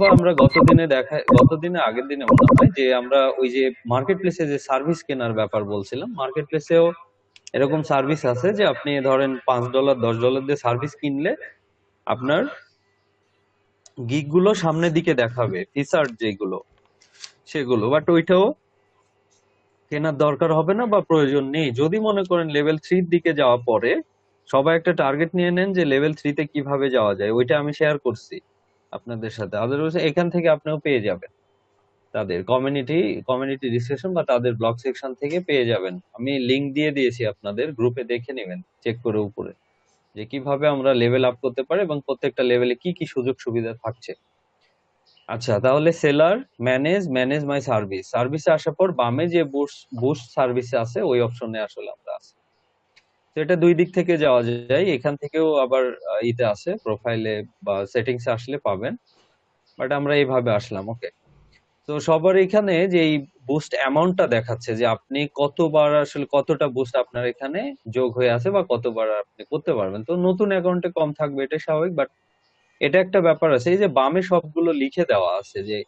অথবা আমরা গতদিনে আগের দিনে মনে হয় যে আমরা ওই যে মার্কেট প্লেসে যে সার্ভিস কেনার ব্যাপার বলছিলাম, মার্কেট প্লেসেও এরকম সার্ভিস আছে যে আপনি ধরেন $5 $10 দিয়ে সার্ভিস কিনলে আপনার গিগ গুলো সামনের দিকে দেখাবে, ফিচার যেগুলো সেগুলো, বাট ওইটাও কেনার দরকার হবে না বা প্রয়োজন নেই। যদি মনে করেন লেভেল 3 দিকে যাওয়া পরে সবাই একটা টার্গেট নিয়ে নেন যে লেভেল 3 তে কিভাবে যাওয়া যায়, ওইটা আমি শেয়ার করছি আপনাদের সাথে। আদারওয়াইজ এখান থেকে আপনিও পেয়ে যাবেন, তাদের কমিউনিটি ডিসকাশন বা তাদের ব্লগ সেকশন থেকে পেয়ে যাবেন। আমি লিংক দিয়ে দিয়েছি আপনাদের গ্রুপে, দেখে নেবেন চেক করে উপরে যে কিভাবে আমরা লেভেল আপ করতে পারি এবং প্রত্যেকটা লেভেলে কি কি সুযোগ সুবিধা থাকছে। আচ্ছা, তাহলে সেলার ম্যানেজ মাই সার্ভিসে আসার পর বামে যে বুস্ট সার্ভিসে আছে ওই অপশনে আসলে আমরা আছি। তো এটা দুই দিক থেকে যাওয়া যায়, এখান থেকেও আবার ইতে আছে প্রোফাইলে বা সেটিংসে আসলে পাবেন, বাট আমরা এইভাবে আসলাম। ওকে, তো সবার এখানে যে এই বুস্ট অ্যামাউন্টটা দেখাচ্ছে যে আপনি কতবার আসলে কতটা বুস্ট আপনার এখানে যোগ হয়ে আছে বা কতবার আপনি করতে পারবেন। তো নতুন অ্যাকাউন্টে কম থাকবে, এটা স্বাভাবিক, বাট এটা একটা ব্যাপার আছে, এই যে বামে সবগুলো লিখে দেওয়া আছে যে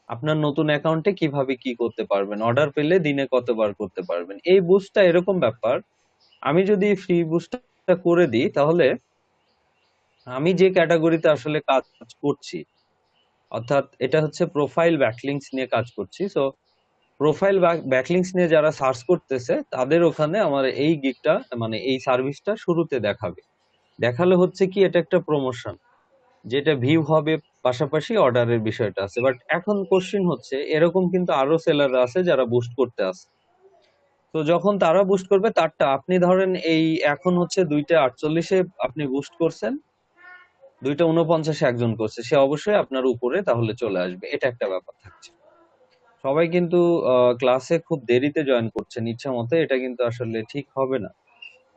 আপনার নতুন অ্যাকাউন্টে কিভাবে কি করতে পারবেন, অর্ডার পেলে দিনে কতবার করতে পারবেন। এই বুস্টটা এরকম ব্যাপার, আমি যদি ফ্রি বুস্টটা করে দিই তাহলে আমি যে ক্যাটাগরিতে আসলে কাজ করছি, অর্থাৎ এটা হচ্ছে প্রোফাইল ব্যাকলিংস নিয়ে কাজ করছি। সো প্রোফাইল ব্যাকলিংস নিয়ে যারা সার্চ করতেছে তাদের ওখানে আমার এই গিগটা মানে এই সার্ভিসটা শুরুতে দেখাবে। দেখালে হচ্ছে কি এটা একটা প্রমোশন, যেটা ভিউ হবে, পাশাপাশি অর্ডারের বিষয়টা আছে। বাট এখন কোশ্চিন হচ্ছে এরকম কিন্তু আরো সেলার আছে যারা বুস্ট করতে আছে। তো যখন তারা বুস্ট করবে তারটা আপনি ধরেন এই এখন হচ্ছে 2:48 আপনি বুস্ট করছেন, 2:49 একজন করছে, সে অবশ্যই আপনার উপরে তাহলে চলে আসবে, এটা একটা ব্যাপার থাকছে। সবাই কিন্তু ক্লাসে খুব দেরিতে জয়েন করছেন ইচ্ছা মতো, এটা কিন্তু আসলে ঠিক হবে না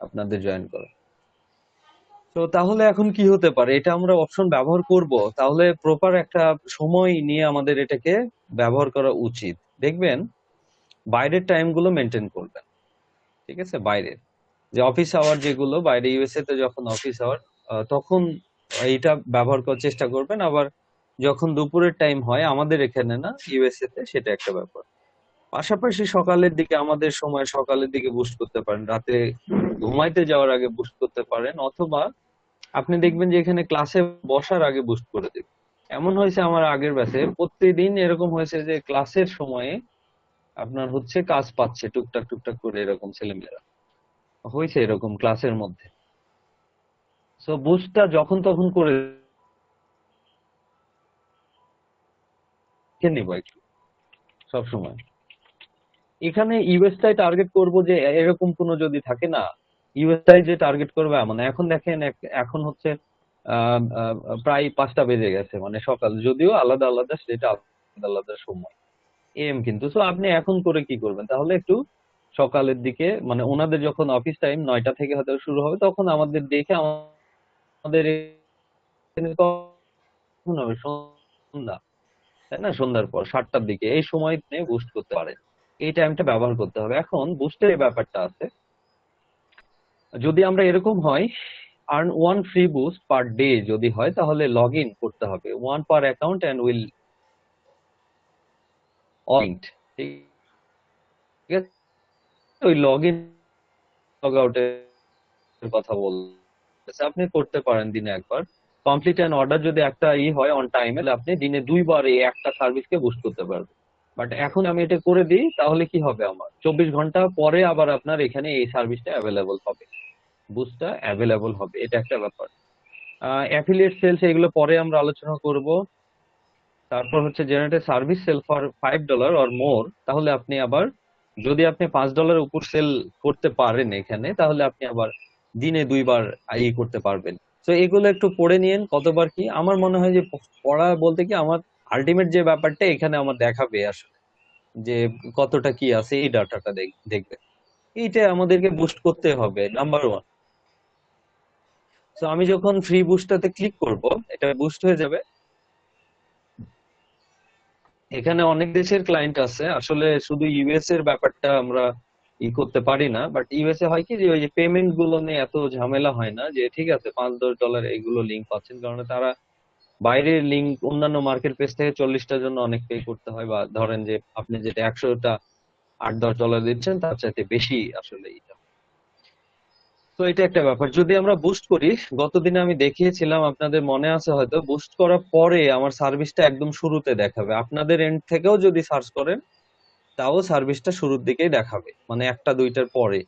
আপনাদের জয়েন করা। তো তাহলে এখন কি হতে পারে, এটা আমরা অপশন ব্যবহার করব, তাহলে প্রপার একটা সময় নিয়ে আমাদের এটাকে ব্যবহার করা উচিত। দেখবেন বাইরের টাইম গুলো মেনটেন করবেন, ঠিক আছে? বাইরের যে অফিস আওয়ার যেগুলো বাইরে ইউএসএ তে যখন অফিস আওয়ার তখন এইটা ব্যবহার করার চেষ্টা করবেন। আবার যখন দুপুরের টাইম হয় আমাদের এখানে না, ইউএসএ তে, সেটা একটা ব্যাপার। পাশাপাশি সকালের দিকে আমাদের সময় সকালের দিকে বুস্ট করতে পারেন, রাতে ঘুমাইতে যাওয়ার আগে বুস্ট করতে পারেন, অথবা আপনি দেখবেন যে এখানে ক্লাসে বসার আগে বুস্ট করে দিবেন। এমন হয়েছে আমার আগের ব্যাচে প্রতিদিন এরকম হয়েছে যে ক্লাসের সময়ে আপনার হচ্ছে কাজ পাচ্ছে টুকটাক টুকটাক করে, এরকম ছেলেমেয়েরা হয়েছে এরকম ক্লাসের মধ্যে। সো বুস্টটা যখন তখন করে দেখে নিব একটু সবসময়। এখানে ইউএসটাই টার্গেট করব যে এরকম কোনো যদি থাকে না, ইউএসটাই যে টার্গেট করবে এমন না। এখন দেখেন এখন হচ্ছে প্রায় 5টা বেজে গেছে, মানে সকাল, যদিও আলাদা আলাদা সেটা আলাদা আলাদা সময় এম, কিন্তু তো আপনি এখন করে কি করবেন, তাহলে একটু সকালের দিকে, মানে ওনাদের যখন অফিস টাইম 9টা থেকে হয়তো শুরু হবে, তখন আমাদের দেখে আমাদের এখানে কখন হবে, সন্ধ্যা, তাই না? সন্ধ্যার পর 7টার দিকে এই সময় নিয়ে বুস্ট করতে পারেন, এই টাইমটা ব্যবহার করতে হবে। এখন বুস্টের এই ব্যাপারটা আছে, যদি আমরা এরকম হয় earn one free boost per day যদি হয়, তাহলে লগ ইন করতে হবে, one per account and will অয়েন্ট, ঠিক আছে? ওই লগ ইন লগ আউটের কথা বলতেছে, আপনি করতে পারেন দিনে একবার। কমপ্লিট অ্যান অর্ডার যদি একটা হয় অন টাইমে, আপনি দিনে 2বার এই একটা সার্ভিসকে বুস্ট করতে পারবেন। বাট এখন আমি এটা করে দিই, তাহলে কি হবে, আমার 24 ঘন্টা পরে আবার আপনার এখানে এই সার্ভিসটা অ্যাভেলেবল হবে, বুস্টটা অ্যাভেলেবল হবে, এটা একটা ব্যাপার। অ্যাফিলিয়েট সেলস এগুলো পরে আমরা আলোচনা করব। তারপর হচ্ছে generate service sell for $5 or more, তাহলে আপনি আবার যদি আপনি $5 উপর সেল করতে পারেন এখানে, তাহলে আপনি আবার দিনে 2বার করতে পারবেন। তো এগুলো একটু পড়ে নিয়েন কতবার কি। আমার মনে হয় যে পড়া বলতে কি, আমার আলটিমেট যে ব্যাপারটা এখানে আমার দেখাবে আসলে যে কতটা কি আছে, এই ডাটাটা দেখবে, এইটা আমাদেরকে বুস্ট করতে হবে নাম্বার ওয়ান। তো আমি যখন ফ্রি বুস্টটাতে ক্লিক করব, এটা বুস্ট হয়ে যাবে। এখানে অনেক দেশের ক্লায়েন্ট আছে, আসলে শুধু ইউএস এর ব্যাপারটা আমরা করতে পারি না, বাট ইউএসএ হয় কি যে ওই যে পেমেন্ট গুলো নিয়ে এত ঝামেলা হয় না, যে ঠিক আছে $5-10 এইগুলো লিঙ্ক পাচ্ছেন, কারণ তারা বাইরের লিঙ্ক অন্যান্য মার্কেট প্লেস থেকে 40টার জন্য অনেক পে করতে হয়, বা ধরেন যে আপনি যেটা 100টা $8-10 দিচ্ছেন তার চাইতে বেশি আসলে এটা। তো এটা একটা ব্যাপার। যদি আমরা বুস্ট করি, গতদিনে আমি দেখিয়েছিলাম, আপনাদের মনে আছে হয়তো, বুস্ট করার পরে আমার সার্ভিসটা একদম শুরুতে দেখাবে। আপনাদের এন্ড থেকেও যদি সার্চ করেন তাও সার্ভিসটা শুরুর দিকেই দেখাবে, মানে একটা দুইটার পরে।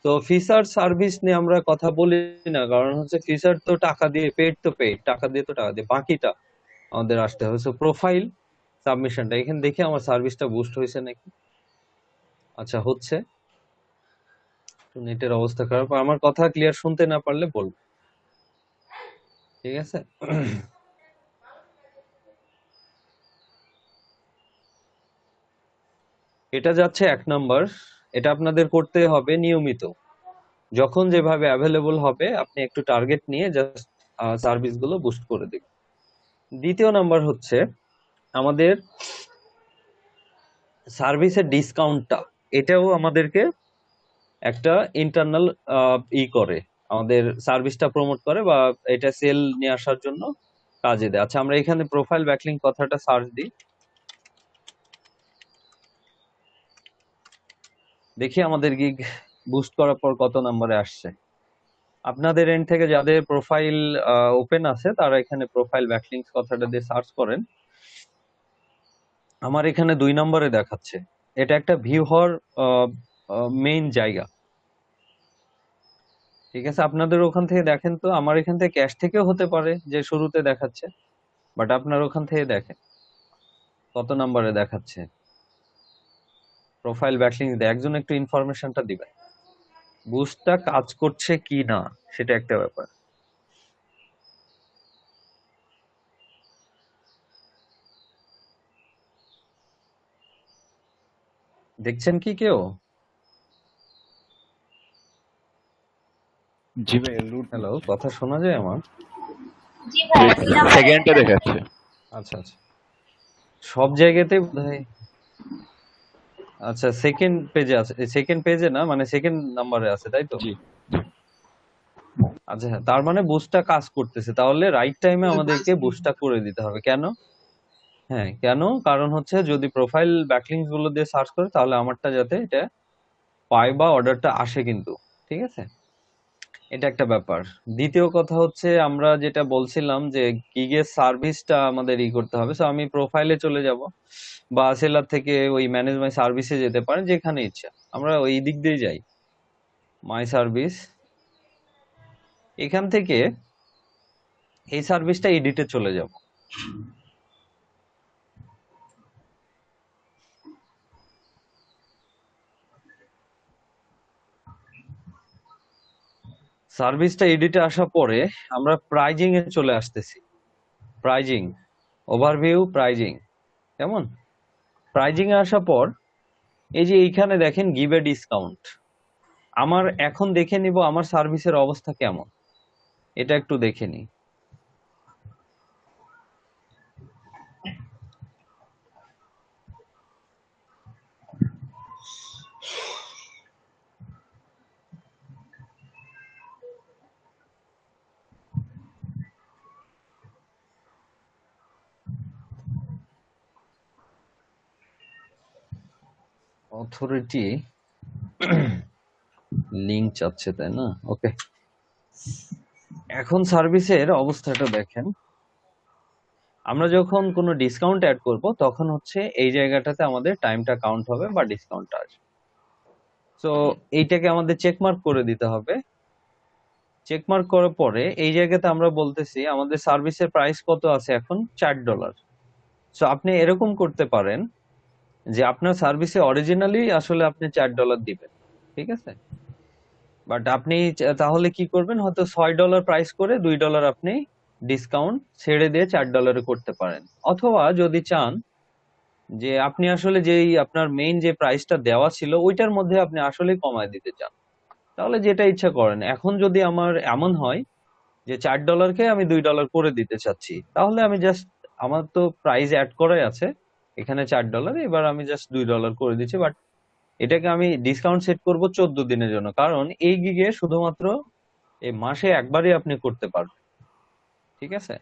তো ফিচার সার্ভিস নিয়ে আমরা কথা বলি না, কারণ হচ্ছে ফিচার তো টাকা দিয়ে, পেড তো পেড, টাকা দিয়ে তো টাকা দিয়ে, বাকিটা আমাদের আসতে হবে। সো প্রোফাইল সাবমিশনটা এখানে দেখি আমার সার্ভিসটা বুস্ট হয়েছে নাকি। আচ্ছা, হচ্ছে। নেটের অবস্থা খারাপ, আমার কথা ক্লিয়ার শুনতে না পারলে বলবো, ঠিক আছে? এটা যাচ্ছে 1 নাম্বার। এটা আপনাদের করতে হবে নিয়মিত, যখন যেভাবে অ্যাভেলেবল হবে আপনি একটু টার্গেট নিয়ে জাস্ট সার্ভিস গুলো বুস্ট করে দিবেন। দ্বিতীয় নাম্বার হচ্ছে আমাদের সার্ভিসের ডিসকাউন্টটা, এটাও আমাদেরকে একটা ইন্টারনাল করে, আমাদের সার্ভিসটা প্রমোট করে, বা এটা সেল নিয়ে আসার জন্য কাজে দেয়। আচ্ছা, আমরা এখানে প্রোফাইল ব্যাকলিংক কথাটা সার্চ দিই, দেখি আমাদের গিগ বুস্ট করার পর কত নম্বরে আসছে। আপনাদের এন্ড থেকে যাদের প্রোফাইল ওপেন আছে তারা এখানে প্রোফাইল ব্যাকলিংক কথাটা দিয়ে সার্চ করেন। আমার এখানে 2 নম্বরে দেখাচ্ছে। এটা একটা ভিউ হওয়ার মেইন জায়গা, ঠিক আছে? আপনাদের ওখান থেকে দেখেন তো, আমার এখান থেকে ক্যাশ থেকেও হতে পারে যে শুরুতে দেখাচ্ছে, বাট আপনার ওখান থেকে দেখেন কত নম্বরে দেখাচ্ছে প্রোফাইল ব্যাকলিংক দিয়ে। একজন একটু ইনফরমেশনটা দিবেন, বুস্টটা কাজ করছে কি না, সেটা একটা ব্যাপার। দেখছেন কি কেউ? জি ভাই, লুট হ্যালো, কথা শোনা যায় আমার? জি ভাইয়া, 2 নাম্বারে সেকেন্ডে দেখাচ্ছে। দেখাচ্ছে। আচ্ছা আচ্ছা, সব জায়গাতেই বোধহয়। আচ্ছা, সেকেন্ড পেজে আছে, সেকেন্ড পেজে না, মানে সেকেন্ড নাম্বারে আছে, তাই তো? জি আচ্ছা হ্যাঁ, তার মানে বুস্টটা কাজ করতেছে, তাহলে রাইট টাইমে আমাদেরকে বুস্টটা করে দিতে হবে। কেন? হ্যাঁ, কেন? কারণ হচ্ছে যদি প্রোফাইল ব্যাকলিংকস গুলো দিয়ে সার্চ করে তাহলে আমারটা যাতে এটা পায় বা অর্ডারটা আসে কিন্তু, ঠিক আছে? এটা একটা ব্যাপার। দ্বিতীয় কথা হচ্ছে আমরা যেটা বলছিলাম যে গিগের সার্ভিসটা আমাদের করতে হবে। সো আমি প্রোফাইলে চলে যাব, বা সেলার থেকে ওই ম্যানেজ মাই সার্ভিসে যেতে পারেন, যেখানে ইচ্ছা। আমরা ওই দিক দিয়ে যাই, মাই সার্ভিস। এখান থেকে এই সার্ভিসটা এডিটে চলে যাব। সার্ভিসটা এডিটে আসার পরে আমরা প্রাইজিং এ চলে আসতেছি। প্রাইজিং, ওভারভিউ, প্রাইজিং, কেমন? প্রাইজিং এ আসার পর এই যে এইখানে দেখেন গিভ এ ডিসকাউন্ট। আমার এখন দেখে নিব আমার সার্ভিসের অবস্থা কেমন, এটা একটু দেখে নি। অথরিটি লিংক চাচ্ছে, তাই না? ওকে, এখন সার্ভিসের অবস্থাটা দেখেন। আমরা যখন কোনো ডিসকাউন্ট অ্যাড করব তখন হচ্ছে এই জায়গাটাতে আমাদের টাইমটা কাউন্ট হবে বা ডিসকাউন্টটা আসবে। তো এইটাকে আমাদের চেকমার্ক করে দিতে হবে। চেকমার্ক করার পরে এই জায়গাতে আমরা বলতেছি আমাদের সার্ভিসের প্রাইস কত আছে এখন, $4। সো আপনি এরকম করতে পারেন যে আপনার সার্ভিসে অরিজিনালি আসলে আপনি $4 দিবেন, ঠিক আছে? বাট আপনি তাহলে কি করবেন, হয়তো $6 প্রাইস করে $2 আপনি ডিসকাউন্ট ছেড়ে দিয়ে $4 করতে পারেন। অথবা যদি চান যে আপনি আসলে যেই আপনার মেইন যে প্রাইসটা দেওয়া ছিল ওইটার মধ্যে আপনি আসলে কমায় দিতে চান, তাহলে যেটা ইচ্ছা করেন। এখন যদি আমার এমন হয় যে $4কে আমি $2 করে দিতে চাচ্ছি, তাহলে আমি জাস্ট, আমার তো প্রাইস অ্যাড করাই আছে এখানে $4, এবার আমি জাস্ট $2 করে দিচ্ছি। বাট এটাকে আমি ডিসকাউন্ট সেট করব 14 দিনের জন্য, কারণ এই গিগে শুধুমাত্র এই মাসে একবারই আপনি করতে পারবেন, ঠিক আছে?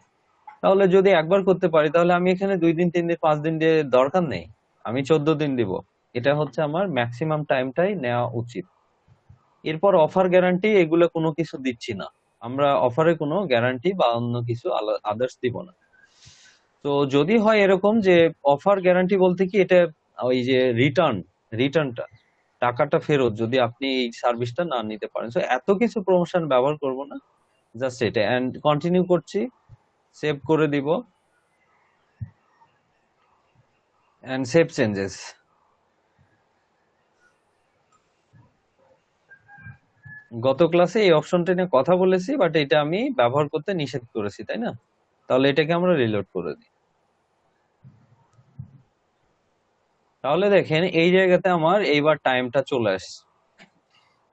তাহলে যদি একবার করতে পারি তাহলে আমি এখানে 2 দিন 3 দিন 5 দিন দিয়ে দরকার নেই, আমি 14 দিন দিব। এটা হচ্ছে আমার ম্যাক্সিমাম টাইমটাই নেওয়া উচিত। এরপর অফার গ্যারান্টি এগুলো কোনো কিছু দিচ্ছি না, আমরা অফারে কোনো গ্যারান্টি বা অন্য কিছু আদার্স দিব না। তো যদি হয় এরকম যে অফার গ্যারান্টি বলতে কি, এটা ওই যে রিটার্নটা, টাকাটা ফেরত যদি আপনি এই সার্ভিসটা না নিতে পারেন। তো এত কিছু প্রমোশন ব্যবহার করব না, জাস্ট এটা। এন্ড কন্টিনিউ করছি, সেভ করে দিব এন্ড সেভ চেঞ্জেস। গত ক্লাসে এই অপশনটা নিয়ে কথা বলেছি, বাট এটা আমি ব্যবহার করতে নিষেধ করেছি, তাই না? তাহলে এটাকে আমরা রিলোড করে দিই। তাহলে দেখেন এই জায়গাতে আমার এইবার টাইমটা চলে আসছে,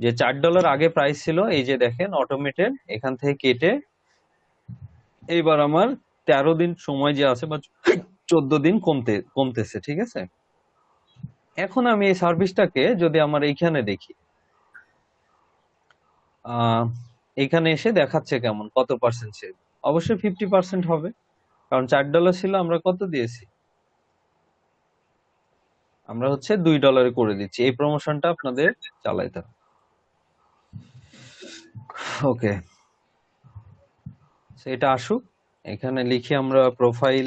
যে $4 আগে প্রাইস ছিল, এই যে দেখেন অটোমেটেড এখান থেকে কেটে এইবার আমার 13 দিন সময় যে আছে বা 14 দিন কমতেছে, ঠিক আছে? এখন আমি এই সার্ভিসটাকে যদি আমার এইখানে দেখি, আহ এখানে এসে দেখাচ্ছে কেমন, কত পার্সেন্ট সেভ। অবশ্যই 50% হবে, কারণ $4 ছিল, আমরা কত দিয়েছি, আমরা হচ্ছে $2 করে দিচ্ছি। এই প্রমোশনটা আপনাদের চালাইতে হবে। ওকে, এটা আসুক। এখানে লিখি আমরা প্রোফাইল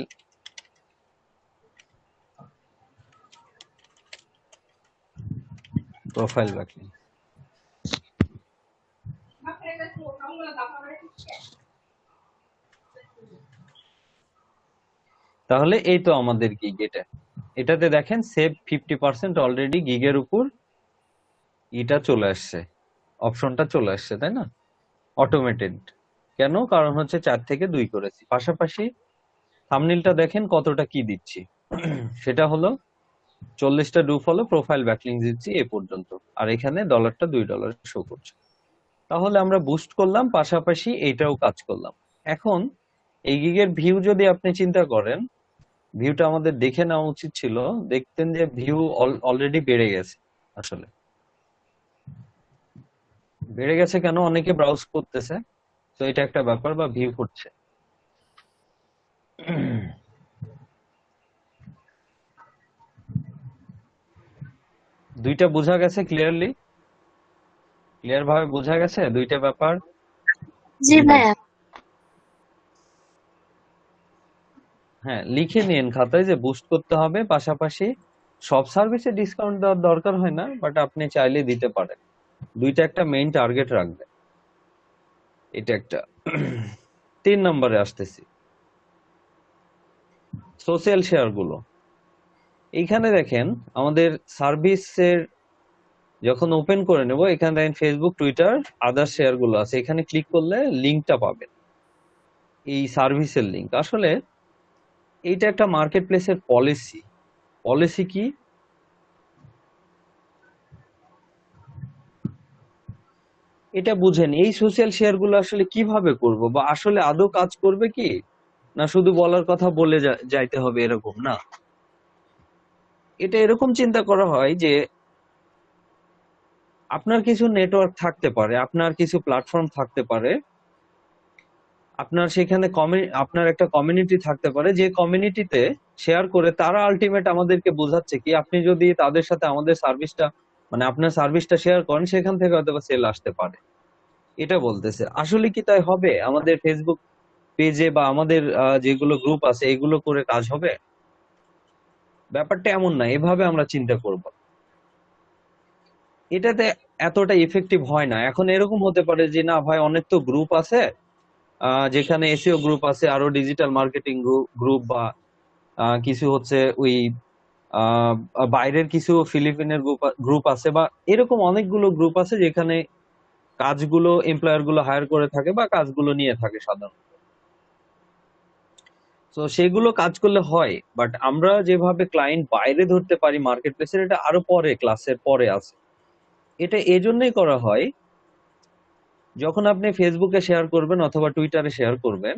ব্যাকলিং। তাহলে এই তো আমাদের গিগ, এটাতে দেখেন সেভ 50% অলরেডি গিগের উপর এটা চলে আসছে, অপশনটা চলে আসছে, তাই না? অটোমেটেড। কেন? কারণ হচ্ছে 4 থেকে 2 করেছি। পাশাপাশি থাম্বনেইলটা দেখেন কতটা কি দিচ্ছি, সেটা হলো 40টা ডু ফলো প্রোফাইল ব্যাকলিংস দিচ্ছি এ পর্যন্ত, আর এখানে ডলারটা $2 শো করছে। তাহলে আমরা বুস্ট করলাম, পাশাপাশি এইটাও কাজ করলাম। এখন এই গিগের ভিউ যদি আপনি চিন্তা করেন, ভিউটা আমাদের দেখে নেওয়া উচিত ছিল, দেখতেন যে ভিউ অলরেডি বেড়ে গেছে। আসলে বেড়ে গেছে কেন? অনেকে ব্রাউজ করতেছে, তো এটা একটা ব্যাপার, বা ভিউ করছে। দুইটা বোঝা গেছে ক্লিয়ার ভাবে বোঝা গেছে দুইটা ব্যাপার। জি ভাইয়া। হ্যাঁ, লিখে নিন খাতায় যে বুস্ট করতে হবে, পাশাপাশি সব সার্ভিসে ডিসকাউন্ট দেওয়ার দরকার হয় না, বাট আপনি চাইলে দিতে পারেন। দুইটা একটা মেইন টার্গেট রাখবেন, এটা একটা। 3 নম্বরে আসতেছি, সোশ্যাল শেয়ার গুলো। এইখানে দেখেন আমাদের সার্ভিসের যখন ওপেন করে নেব, এখানে দেখেন ফেসবুক, টুইটার, আদার শেয়ার গুলো আছে। এখানে ক্লিক করলে লিঙ্কটা পাবেন, এই সার্ভিসের লিঙ্ক। আসলে এইটা একটা মার্কেট প্লেসের পলিসি কি, এটা বুঝেন। এই সোশ্যাল শেয়ার গুলো আসলে কিভাবে করব, বা আসলে আদৌ কাজ করবে কি না, শুধু বলার কথা বলে যাইতে হবে এরকম না। এটা এরকম চিন্তা করা হয় যে আপনার কিছু নেটওয়ার্ক থাকতে পারে, আপনার কিছু প্ল্যাটফর্ম থাকতে পারে, আপনার সেখানে আপনার একটা কমিউনিটি থাকতে পারে, যে কমিউনিটিতে শেয়ার করে তারা আলটিমেট আমাদেরকে বোঝাচ্ছে কি, আপনি যদি তাদের সাথে আমাদের সার্ভিসটা, মানে আপনার সার্ভিসটা শেয়ার করেন, সেখান থেকে হয়তো সেল আসতে পারে। এটা বলতেছে। আসলে কি তাই হবে? আমাদের ফেসবুক পেজে বা আমাদের যেগুলো গ্রুপ আছে এগুলো করে কাজ হবে? ব্যাপারটা এমন না, এভাবে আমরা চিন্তা করব। এটাতে এতটা ইফেক্টিভ হয় না। এখন এরকম হতে পারে যে না ভাই, অনেক তো গ্রুপ আছে, যেখানে এসইও গ্রুপ আছে, আরো ডিজিটাল মার্কেটিং গ্রুপ, বা কিছু হচ্ছে ওই আহ, বাইরের কিছু ফিলিপিনের গ্রুপ আছে, বা এরকম অনেকগুলো গ্রুপ আছে যেখানে কাজগুলো এমপ্লয়ার গুলো হায়ার করে থাকে বা কাজগুলো নিয়ে থাকে সাধারণত। তো সেগুলো কাজ করলে হয়, বাট আমরা যেভাবে ক্লায়েন্ট বাইরে ধরতে পারি মার্কেট প্লেসের, এটা আরো পরে, ক্লাসের পরে আছে। এটা এজন্যই করা হয়, যখন আপনি ফেসবুকে শেয়ার করবেন অথবা টুইটারে শেয়ার করবেন,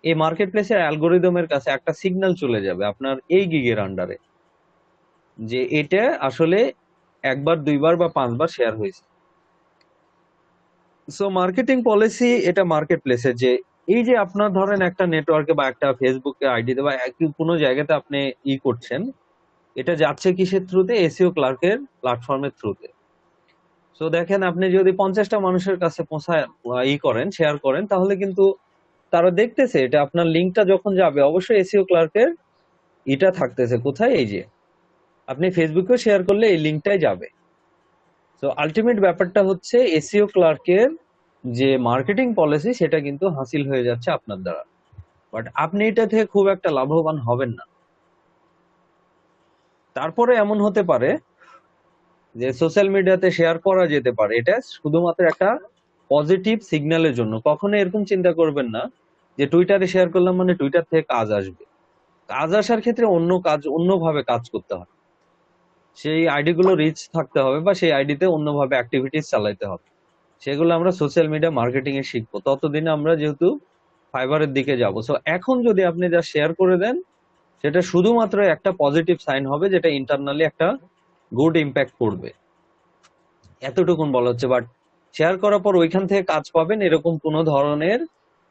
এই মার্কেট প্লেসের অ্যালগোরিদমের কাছে একটা সিগন্যাল চলে যাবে আপনার এই গিগের আন্ডারে, যে এটা আসলে একবার, দুইবার বা 5বার শেয়ার হয়েছে। সো মার্কেটিং পলিসি এটা মার্কেট প্লেসের, যে এই যে আপনার ধরেন একটা নেটওয়ার্কে বা একটা ফেসবুকে আইডিতে বা কোনো জায়গাতে আপনি করছেন, এটা যাচ্ছে কিসের থ্রুতে? এসইও ক্লার্কের প্ল্যাটফর্মের থ্রুতে। তো দেখেন, আপনি যদি 50টা মানুষের কাছে পৌঁছায় করেন, শেয়ার করেন, তাহলে কিন্তু তারা দেখতেছে এটা আপনার লিঙ্কটা যখন যাবে অবশ্যই এসইও ক্লার্কের এটা থাকতেছে কোথায়, এই যে আপনি ফেসবুকে শেয়ার করলে এই লিঙ্কটাই যাবে। তো আলটিমেট ব্যাপারটা হচ্ছে এসইও ক্লার্কের যে মার্কেটিং পলিসি সেটা কিন্তু হাসিল হয়ে যাচ্ছে আপনার দ্বারা, বাট আপনি এটা থেকে খুব একটা লাভবান হবেন না। তারপরে এমন হতে পারে যে সোশ্যাল মিডিয়াতে শেয়ার করা যেতে পারে, এটা শুধুমাত্র একটা পজিটিভ সিগন্যালের জন্য। কখনো এরকম চিন্তা করবেন না যে টুইটারে শেয়ার করলাম মানে টুইটার থেকে কাজ আসবে। কাজ আসার ক্ষেত্রে অন্যভাবে কাজ করতে হয়। সেই আইডি গুলো রিচ থাকতে হবে বা সেই আইডিতে অন্যভাবে অ্যাক্টিভিটিস চালাতে হবে। সেগুলো আমরা সোশ্যাল মিডিয়া মার্কেটিং এ শিখবো। ততদিনে আমরা যেহেতু ফাইবারের দিকে যাব, সো এখন যদি আপনি যা শেয়ার করে দেন সেটা শুধুমাত্র একটা পজিটিভ সাইন হবে, যেটা ইন্টারনালি একটা গুড ইম্প্যাক্ট করবে, এতটুকুন বলা হচ্ছে। বাট শেয়ার করার পর ওইখান থেকে কাজ পাবেন এরকম কোনো ধরনের,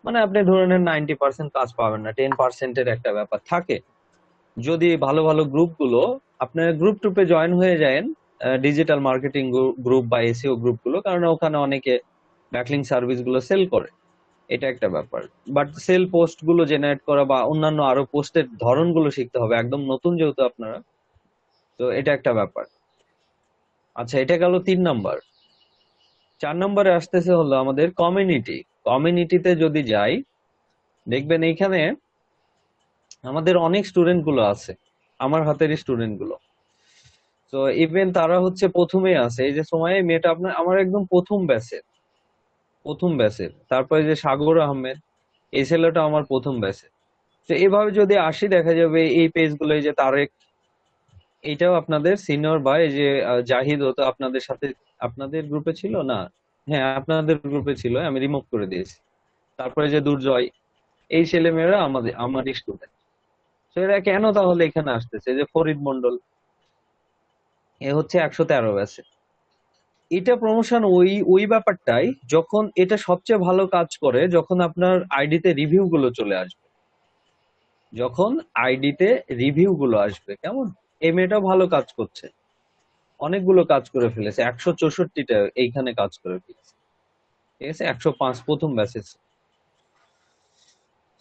মানে আপনি ধরে নেন 90% কাজ পাবেন না, 10%-এর একটা ব্যাপার থাকে। যদি ভালো ভালো গ্রুপগুলো, আপনার গ্রুপ টুপে জয়েন হয়ে যান, ডিজিটাল মার্কেটিং গ্রুপ বা এসইও গ্রুপগুলো, কারণ ওখানে অনেকে ব্যাকলিং সার্ভিস গুলো সেল করে, এটা একটা ব্যাপার। বাট সেল পোস্ট গুলো জেনারেট করা বা অন্যান্য আরো পোস্টের ধরনগুলো শিখতে হবে, একদম নতুন যেহেতু আপনারা, তো এটা একটা ব্যাপার। আচ্ছা, এটা গেল 3 নাম্বার। 4 নম্বরে আসতেছে হলো আমাদের কমিউনিটি। কমিউনিটিতে যদি যাই, দেখবেন এইখানে আমাদের অনেক স্টুডেন্ট গুলো আছে, আমার হাতেরই স্টুডেন্ট গুলো। তো ইভেন তারা হচ্ছে প্রথমে আছে, এই যে সময় মেয়েটা আপনার আমার একদম প্রথম ব্যাচের। তারপরে যে সাগর আহমেদ, এই ছেলেটা আমার প্রথম ব্যাচের। তো এভাবে যদি আসি দেখা যাবে এই পেজ গুলো, এই যে তারেক, এইটাও আপনাদের সিনিয়র, বা এই যে জাহিদ, ও তো আপনাদের সাথে আপনাদের গ্রুপে ছিল না? হ্যাঁ, আপনাদের গ্রুপে ছিল, আমি রিমুভ করে দিয়েছি। তারপরে যে দুর্জয়, এই ছেলেমেয়েরা আমারই স্টুডেন্ট। তো এরা কেন তাহলে এখানে আসতেছে? যে ফরিদ মন্ডল, এ হচ্ছে 113 ব্যাচে। এটা প্রমোশন ওই ওই ব্যাপারটাই, যখন এটা সবচেয়ে ভালো কাজ করে যখন আপনার আইডিতে রিভিউ গুলো চলে আসবে। যখন আইডিতে রিভিউ গুলো আসবে, কেমন এই মেয়েটা ভালো কাজ করছে, অনেকগুলো কাজ করে ফেলেছে, 164টা এইখানে কাজ করে ফেলেছে, ঠিক আছে, 105 প্রথম ব্যাচে।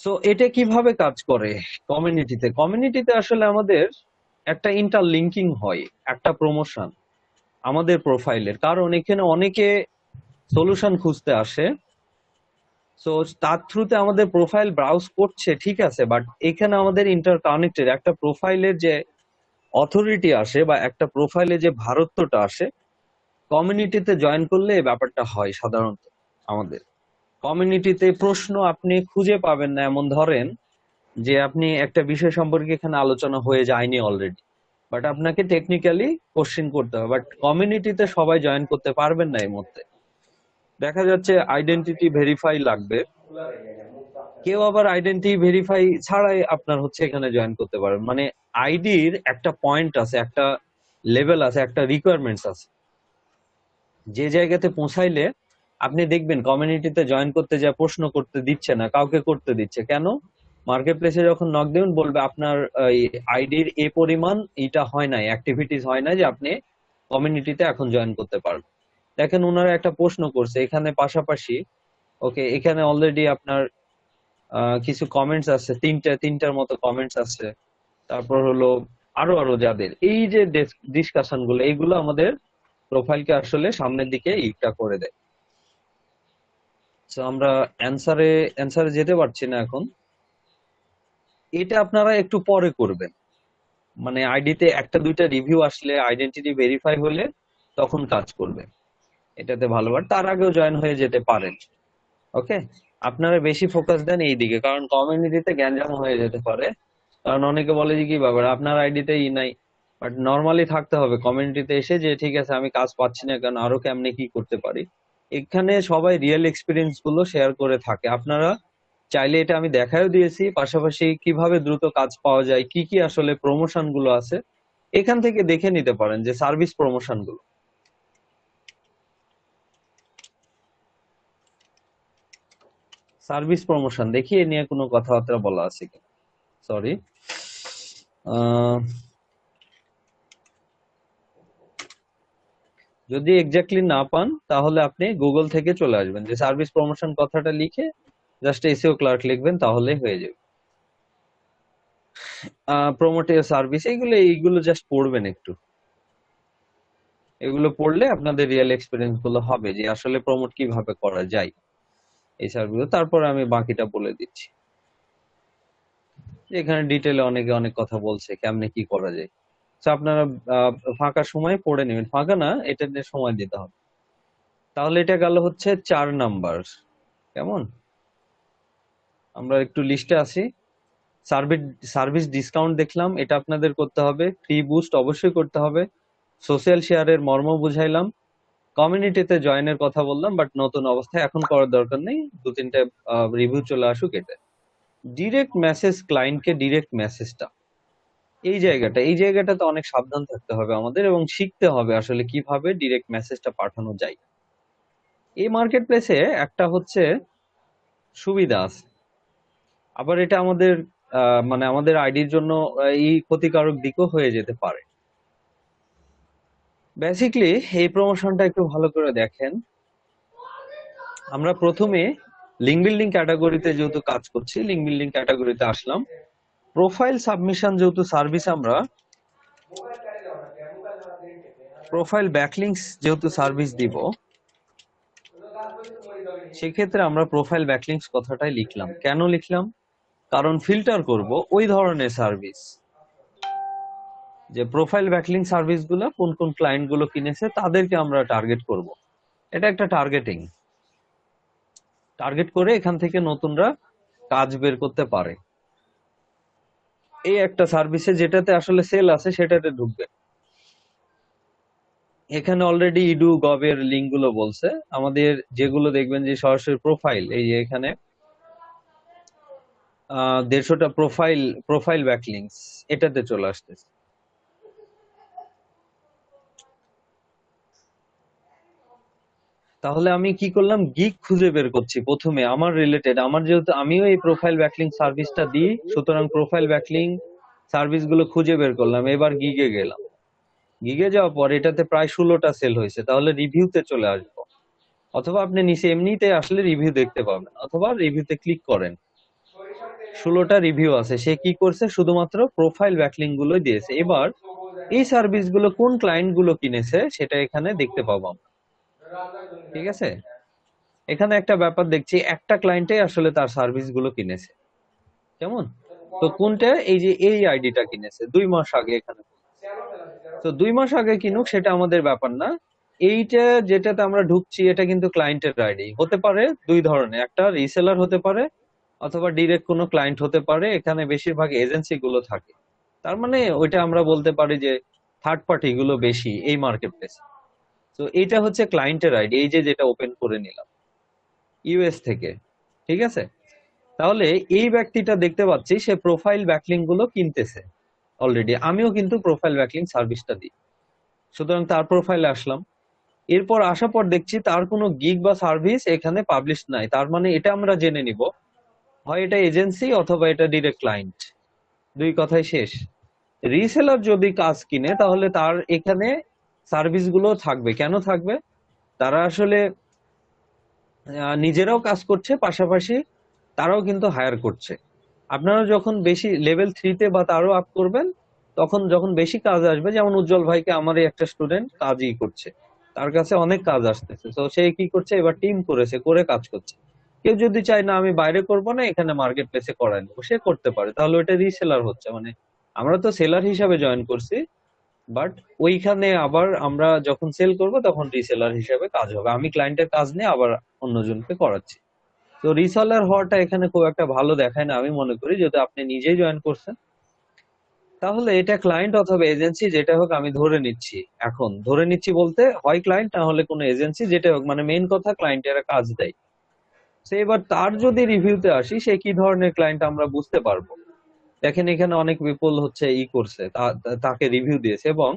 সো এটা কিভাবে কাজ করে? কমিউনিটিতে আসলে আমাদের একটা ইন্টারলিঙ্কিং হয়, একটা প্রমোশন আমাদের প্রোফাইলের, কারণ এখানে অনেকে সলিউশন খুঁজতে আসে। সো তার থ্রুতে আমাদের প্রোফাইল ব্রাউজ করছে, ঠিক আছে, বাট এখানে আমাদের ইন্টারকানেক্টেড একটা প্রোফাইলের যে অথরিটি আসে বা একটা প্রোফাইলে যে ভারত্বটা আসে, কমিউনিটিতে জয়েন করলে এই ব্যাপারটা হয় সাধারণত। আমাদের কমিউনিটিতে প্রশ্ন আপনি খুঁজে পাবেন না, এমন ধরেন যে আপনি একটা বিষয় সম্পর্কে এখানে আলোচনা হয়ে যায়নি অলরেডি, বাট আপনাকে টেকনিক্যালি কোশ্চেন করতে হবে, বাট কমিউনিটিতে সবাই জয়েন করতে পারবেন না এই মুহূর্তে। দেখা যাচ্ছে আইডেন্টিটি ভেরিফাই লাগবে, কেউ আবার আইডেন্টিটি ভেরিফাই ছাড়াই আপনার হচ্ছে এখানে জয়েন করতে পারবেন। মানে আইডির একটা পয়েন্ট আছে, একটা লেভেল আছে, একটা রিকোয়ারমেন্টস আছে, যে জায়গাতে পৌঁছাইলে আপনি দেখবেন কমিউনিটিতে জয়েন করতে যা প্রশ্ন করতে দিচ্ছে না, কাউকে করতে দিচ্ছে কেন? মার্কেট প্লেসে যখন নক দেবেন বলবে আপনার আইডির এ পরিমাণ এটা হয় নাই, অ্যাক্টিভিটিস হয় না যে আপনি কমিউনিটিতে এখন জয়েন করতে পারবেন। দেখেন ওনারা একটা প্রশ্ন করছে এখানে, পাশাপাশি ওকে এখানে অলরেডি আপনার কিছু কমেন্টস আছে, তিনটার মতো কমেন্টস আছে। তারপর হলো আরো আরো যাদের এই যে ডিসকাশন গুলো, এইগুলো আমাদের প্রোফাইলকে আসলে সামনের দিকে ইটা করে দেয়। তো আমরা অ্যান্সারে যেতে পারছি না এখন। এটা আপনারা একটু পরে করবেন, মানে আইডিতে একটা দুইটা রিভিউ আসলে, আইডেন্টিটি ভেরিফাই হলে তখন কাজ করবে, এটাতে ভালোবার তার আগেও জয়েন হয়ে যেতে পারেন। ওকে, আপনারা বেশি ফোকাস দেন এই দিকে, কারণ কমিউনিটিতে গ্যাঞ্জাম হয়ে যেতে পারে। কারণ অনেকে বলে যে কি ব্যাপার আপনার আইডিতে নাই, বাট নর্মালি থাকতে হবে কমিউনিটিতে এসে, যে ঠিক আছে আমি কাজ পাচ্ছি না কেন, আরো কেমনে কি করতে পারি। এখানে সবাই রিয়েল এক্সপিরিয়েন্স গুলো শেয়ার করে থাকে, আপনারা চাইলে এটা আমি দেখাও দিয়েছি, পাশাপাশি কিভাবে দ্রুত কাজ পাওয়া যায়, কি কি আসলে প্রমোশন গুলো আছে, এখান থেকে দেখে নিতে পারেন যে সার্ভিস প্রমোশন গুলো। সার্ভিস প্রমোশন দেখি এ নিয়ে কোনো কথাবার্তা বলা আছে কি। সরি, যদি এক্স্যাক্টলি না পান তাহলে আপনি গুগল থেকে চলে আসবেন, যে সার্ভিস প্রমোশন কথাটা লিখে জাস্ট এসইও ক্লার্ক লিখবেন, তাহলেই হয়ে যাবে। প্রমোট সার্ভিস, এইগুলো জাস্ট পড়বেন একটু। এগুলো পড়লে আপনাদের রিয়েল এক্সপিরিয়েন্স গুলো হবে যে আসলে প্রমোট কিভাবে করা যায় এই সার্ভিস। তারপরে আমি বাকিটা বলে দিচ্ছি। এখানে ডিটেলে অনেকে অনেক কথা বলছে কেমনে কি করা যায়। তো আপনারা ফাঁকা সময় পড়ে নেবেন, ফাঁকা না, এটা নিয়ে সময় দিতে হবে। তাহলে এটা গেল হচ্ছে 4 নাম্বার। কেমন, আমরা একটু লিস্টে আছি। সার্ভিস সার্ভিস ডিসকাউন্ট দেখলাম, এটা আপনাদের করতে হবে। ফ্রি বুস্ট অবশ্যই করতে হবে। সোশ্যাল শেয়ারের মর্ম বুঝাইলাম। কমিউনিটিতে জয়েনের কথা বললাম, বাট নতুন অবস্থায় এখন করার দরকার নেই, 2-3টা রিভিউ চলে আসুক। এটা ডিরেক্ট মেসেজ, ক্লায়েন্টকে ডিরেক্ট মেসেজটা, এই জায়গাটাতে অনেক সাবধান থাকতে হবে আমাদের, এবং শিখতে হবে আসলে কিভাবে ডিরেক্ট মেসেজটা পাঠানো যায়। এই মার্কেট প্লেসে একটা হচ্ছে সুবিধা আছে, আবার এটা আমাদের মানে আমাদের আইডির জন্য এই ক্ষতিকারক দিকও হয়ে যেতে পারে। বেসিক্যালি এই প্রমোশনটা একটু ভালো করে দেখেন। আমরা প্রথমে লিঙ্ক বিল্ডিং ক্যাটাগরিতে যেহেতু কাজ করছি, লিঙ্ক বিল্ডিং ক্যাটাগরিতে আসলাম। প্রোফাইল সাবমিশন যেহেতু সার্ভিস, আমরা প্রোফাইল ব্যাকলিংকস যেহেতু সার্ভিস দিব, সেক্ষেত্রে আমরা প্রোফাইল ব্যাকলিংকস কথাটাই লিখলাম। কেন লিখলাম? কারণ ফিল্টার করব ওই ধরনের সার্ভিস, যে প্রোফাইল ব্যাকলিং সার্ভিস গুলো কোন কোন ক্লায়েন্ট গুলো কিনেছে তাদেরকে আমরা টার্গেট করব। এটা একটা টার্গেটিং, টার্গেট করে এখান থেকে নতুনরা কাজ বের করতে পারে। এই একটা সার্ভিসে যেটাতে আসলে সেল আছে সেটাতে ঢুকবে। এখানে অলরেডি ইডু গভের লিঙ্ক গুলো বলছে আমাদের, যেগুলো দেখবেন যে সরাসরি প্রোফাইল, এই যে এখানে 150টা প্রোফাইল ব্যাকলিংস এটাতে চলে আসতেছে। তাহলে আমি কি করলাম, গিগ খুঁজে বের করছি প্রথমে আমার রিলেটেড, আমার যেহেতু আমিও এই প্রোফাইল ব্যাকলিং সার্ভিসটা দিই, সুতরাং প্রোফাইল ব্যাকলিং সার্ভিস গুলো খুঁজে বের করলাম। এবার গিগে গেলাম, গিগে যাওয়ার পর এটাতে প্রায় 16টা সেল হয়েছে, তাহলে রিভিউতে চলে আসবো। অথবা আপনি নিচে এমনিতে আসলে রিভিউ দেখতে পাবেন, অথবা রিভিউতে ক্লিক করেন। 16টা রিভিউ আছে, সে কি করছে, শুধুমাত্র প্রোফাইল ব্যাকলিং গুলো দিয়েছে। এবার এই সার্ভিস গুলো কোন ক্লায়েন্ট গুলো কিনেছে সেটা এখানে দেখতে পাবো আমরা। ঠিক আছে, এখানে একটা ব্যাপার দেখছি, একটা ক্লায়েন্টে আসলে তার সার্ভিস গুলো কিনেছে। কেমন, তো কোনটা, এই যে এই আইডিটা কিনেছে 2 মাস আগে এখানে। তো 2 মাস আগে কিনুক সেটা আমাদের ব্যাপার না। এইটা যেটাতে আমরা ঢুকছি এটা কিন্তু ক্লায়েন্টের আইডি হতে পারে দুই ধরনের, একটা রিসেলার হতে পারে অথবা ডিরেক্ট কোনো ক্লায়েন্ট হতে পারে। এখানে বেশিরভাগ এজেন্সি গুলো থাকে, তার মানে ওইটা আমরা বলতে পারি যে থার্ড পার্টি গুলো বেশি এই মার্কেট প্লেসে। তো এইটা হচ্ছে ক্লায়েন্টের আইডি, এই যে যেটা ওপেন করে নিলাম ইউএস থেকে। ঠিক আছে, তাহলে এই ব্যক্তিটা দেখতে পাচ্ছি সে প্রোফাইল ব্যাকলিং গুলো কিনতেছে অলরেডি। আমিও কিন্তু প্রোফাইল ব্যাকলিং সার্ভিসটা দিই, সুতরাং তার প্রোফাইলে আসলাম। এরপর আসার পর দেখছি তার কোনো গিগ বা সার্ভিস এখানে পাবলিশ নাই, তার মানে এটা আমরা জেনে নিব হয় এটা এজেন্সি অথবা এটা ডিরেক্ট ক্লায়েন্ট। দুই কথাই শেষ। রিসেলার যদি কাজ কিনে তাহলে তার এখানে সার্ভিস গুলো থাকবে। কেন থাকবে? তারা আসলে নিজেরাও কাজ করছে, পাশাপাশি তারাও কিন্তু হায়ার করছে। আপনারা যখন বেশি লেভেল 3-তে বা তারও আপ করবেন, তখন যখন বেশি কাজ আসবে, যেমন উজ্জ্বল ভাইকে আমারই একটা স্টুডেন্ট কাজই করছে, তার কাছে অনেক কাজ আসতেছে, তো সে কি করছে, এবার টিম করেছে, করে কাজ করছে। কেউ যদি চায় না আমি বাইরে করব না, এখানে মার্কেট প্লেসে করায় নেবো, সে করতে পারে, তাহলে ওইটা রিসেলার হচ্ছে। মানে আমরা তো সেলার হিসাবে জয়েন করছি, বাট ওইখানে আবার আমরা যখন সেল করব তখন রিসেলার হিসাবে কাজ হবে, আমি ক্লায়েন্টের কাজ নিয়ে আবার অন্যজনকে করাচ্ছি। তো রিসেলার হওয়াটা এখানে খুব একটা ভালো দেখায় না আমি মনে করি, যদি আপনি নিজেই জয়েন করছেন। তাহলে এটা ক্লায়েন্ট অথবা এজেন্সি যেটা হোক, আমি ধরে নিচ্ছি, এখন ধরে নিচ্ছি বলতে হয় ক্লায়েন্ট না হলে কোনো এজেন্সি, যেটা হোক, মানে মেইন কথা ক্লায়েন্টেরা কাজ দেয়। তো এবার তার যদি রিভিউতে আসি, সে কি ধরনের ক্লায়েন্ট আমরা বুঝতে পারবো। দেখেন এখানে অনেক পিপল হচ্ছে করছে, তাকে রিভিউ দিয়েছে, এবং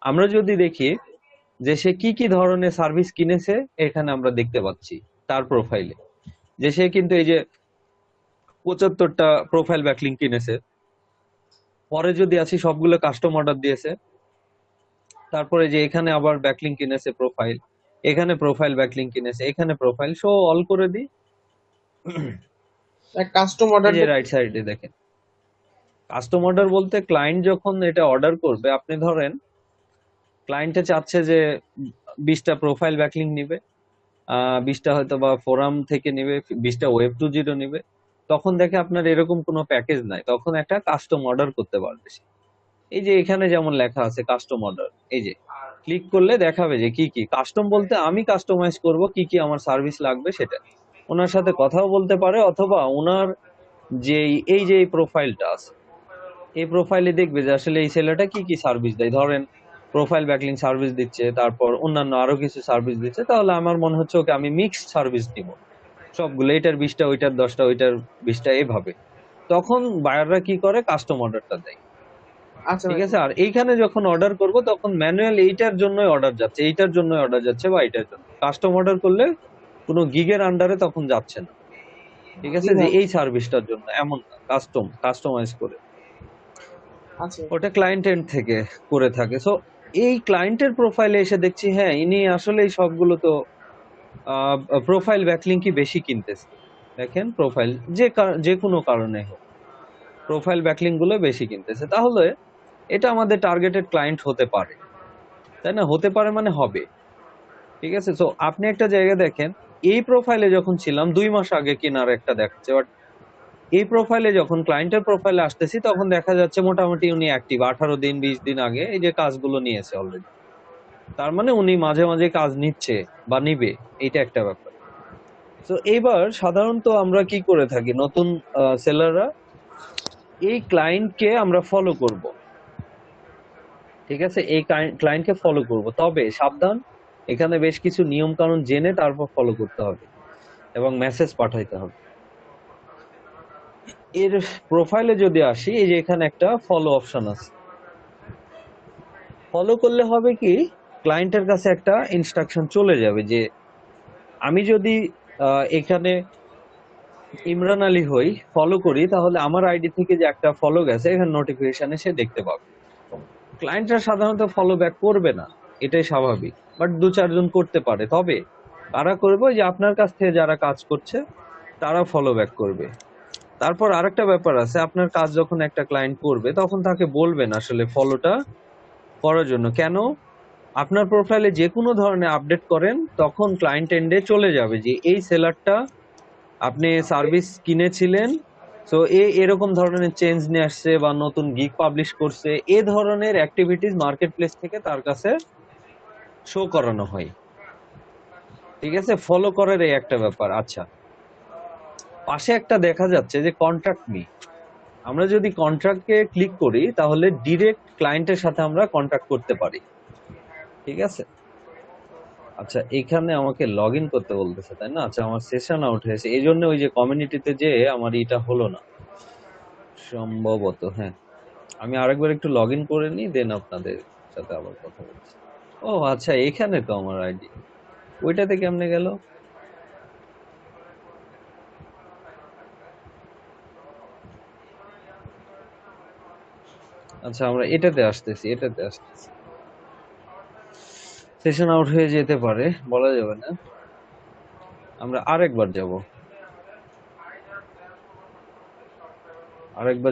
আমরা যদি দেখি যে সে কি কি ধরনের সার্ভিস কিনেছে, এখানে আমরা দেখতে পাচ্ছি তার প্রোফাইলে। যে সে কিন্তু এই যে 75টা প্রোফাইল ব্যাকলিঙ্ক কিনেছে, পরে যদি আসি সবগুলো কাস্টম অর্ডার দিয়েছে, তারপরে যে এখানে আবার ব্যাকলিঙ্ক কিনেছে প্রোফাইল, এখানে প্রোফাইল ব্যাকলিঙ্ক কিনেছে, এখানে প্রোফাইল, সো অল করে দিই। কাস্টম এই যে অর্ডারটা রাইট সাইডে দেখেন কাস্টম অর্ডার বলতে ক্লায়েন্ট যখন এটা অর্ডার করবে, আপনি ধরেন ক্লায়েন্টে চাচ্ছে যে 20টা প্রোফাইল ব্যাকলিঙ্ক নিবে, 20টা হয়তো বা ফোরাম থেকে নিবে, 20টা ওয়েব 2.0 নিবে, তখন দেখে আপনার এরকম কোনো প্যাকেজ নাই, তখন একটা কাস্টম অর্ডার করতে পারবে সে। এই যে এখানে যেমন লেখা আছে কাস্টম অর্ডার, এই যে ক্লিক করলে দেখাবে যে কি কি কাস্টম বলতে আমি কাস্টমাইজ করব কি কি আমার সার্ভিস লাগবে সেটা। ওনার সাথে কথাও বলতে পারে, অথবা ওনার যে এই যে প্রোফাইলটা আছে, এই প্রোফাইলে দেখবে যে আসলে এই ছেলেটা কি কি সার্ভিস দেয়। ধরেন প্রোফাইল ব্যাকলিং সার্ভিস দিচ্ছে, তারপর অন্যান্য আরো কিছু সার্ভিস দিচ্ছে, তাহলে আমার মনে হচ্ছে ওকে আমি মিক্সড সার্ভিস দিব সবগুলো, এটার 20টা, ওইটার 10টা, ওইটার 20টা, এভাবে। তখন বায়াররা কি করে, কাস্টম অর্ডারটা দেয়। আচ্ছা ঠিক ভাই, আছে, আর এইখানে যখন অর্ডার করব তখন ম্যানুয়াল এইটার জন্যই অর্ডার যাচ্ছে, এইটার জন্যই অর্ডার যাচ্ছে, বা এইটার জন্য। কাস্টম অর্ডার করলে কোনো গিগের আন্ডারে তখন যাচ্ছে না। ঠিক জি আছে, যে ভাই, এই সার্ভিসটার জন্য এমন কাস্টমাইজ করে আচ্ছা ওটা ক্লায়েন্ট এন্ড থেকে করে থাকে। সো এই ক্লায়েন্টের প্রোফাইলে এসে দেখছি হ্যাঁ ইনি আসলে সবগুলো তো প্রোফাইল ব্যাকলিংকই বেশি কিনতেছে। দেখেন প্রোফাইল যে কোনো কারণে হোক, প্রোফাইল ব্যাকলিংক গুলো বেশি কিনতেছে, তাহলে এটা আমাদের টার্গেটেড ক্লায়েন্ট হতে পারে, তাই না? হতে পারে মানে হবে। ঠিক আছে, তো আপনি একটা জায়গা দেখেন, এই প্রোফাইলে যখন ছিলাম 2 মাস আগে কেনার একটা দেখাচ্ছে, বাট এই প্রোফাইলে যখন ক্লায়েন্টের প্রোফাইলে আসতেছি তখন দেখা যাচ্ছে মোটামুটি উনি অ্যাক্টিভ 18 দিন 20 দিন আগে এই যে কাজগুলো নিয়েছে অলরেডি। তার মানে উনি মাঝে মাঝে কাজ নিচ্ছে বা নিবে, এইটা একটা ব্যাপার। তো এইবার সাধারণত আমরা কি করে থাকি, নতুন সেলাররা এই ক্লায়েন্টকে আমরা ফলো করব। ঠিক আছে, এই ক্লায়েন্টকে ফলো করব, তবে সাবধান, এখানে বেশ কিছু নিয়ম কানুন জেনে তারপর ফলো করতে হবে এবং মেসেজ পাঠাইতে হবে। এর প্রোফাইলে যদি আসি, এই যে এখানে একটা ফলো অপশন আছে, ফলো করলে হবে কি, ক্লায়েন্টের কাছে একটা ইনস্ট্রাকশন চলে যাবে যে আমি যদি এখানে ইমরান আলী হই, ফলো করি, তাহলে আমার আইডি থেকে যে একটা ফলো গেছে এখানে নোটিফিকেশন এসে দেখতে পাবে। ক্লায়েন্টরা সাধারণত ফলো ব্যাক করবে না, এটাই স্বাভাবিক, বাট 2-4 জন করতে পারে। তবে কারা করবে, যে আপনার কাছ থেকে যারা কাজ করছে তারা ফলো ব্যাক করবে। তারপর আরেকটা ব্যাপার আছে, আপনার কাজ যখন একটা ক্লায়েন্ট করবে তখন তাকে বলবেন আসলে ফলোটা করার জন্য। কেন? আপনার প্রোফাইলে যে কোনো ধরনের আপডেট করেন তখন ক্লায়েন্ট এন্ডে চলে যাবে যে এই সেলারটা আপনি সার্ভিস কিনেছিলেন, তো এরকম ধরনের চেঞ্জ নিয়ে আসছে বা নতুন গিগ পাবলিশ করছে, এ ধরনের অ্যাক্টিভিটিস মার্কেট প্লেস থেকে তার কাছে শো করানো হয়। ঠিক আছে, ফলো করার এই একটা ব্যাপার। আচ্ছা, পাশে একটা দেখা যাচ্ছে যে কন্ট্যাক্ট মি, আমরা যদি কন্ট্রাক্টকে ক্লিক করি তাহলে ডিরেক্ট ক্লায়েন্টের সাথে আমরা কন্ট্যাক্ট করতে পারি। ঠিক আছে, আচ্ছা এখানে আমাকে লগ ইন করতে বলতেছে, তাই না? আচ্ছা, আমার সেশন আউট হয়েছে, এই জন্য ওই যে কমিউনিটিতে যে আমার এটা হলো না সম্ভবত। হ্যাঁ, আমি আরেকবার একটু লগ ইন করে নিই, দেন আপনাদের সাথে আবার কথা বলছি। ও আচ্ছা, এখানে তো আমার আইডি, ওইটাতে কেমনে গেল? আচ্ছা, আমরা এটাতে আসতেছি। সেশন আউট হয়ে যেতে পারে, বলা যাবে না। আমরা আরেকবার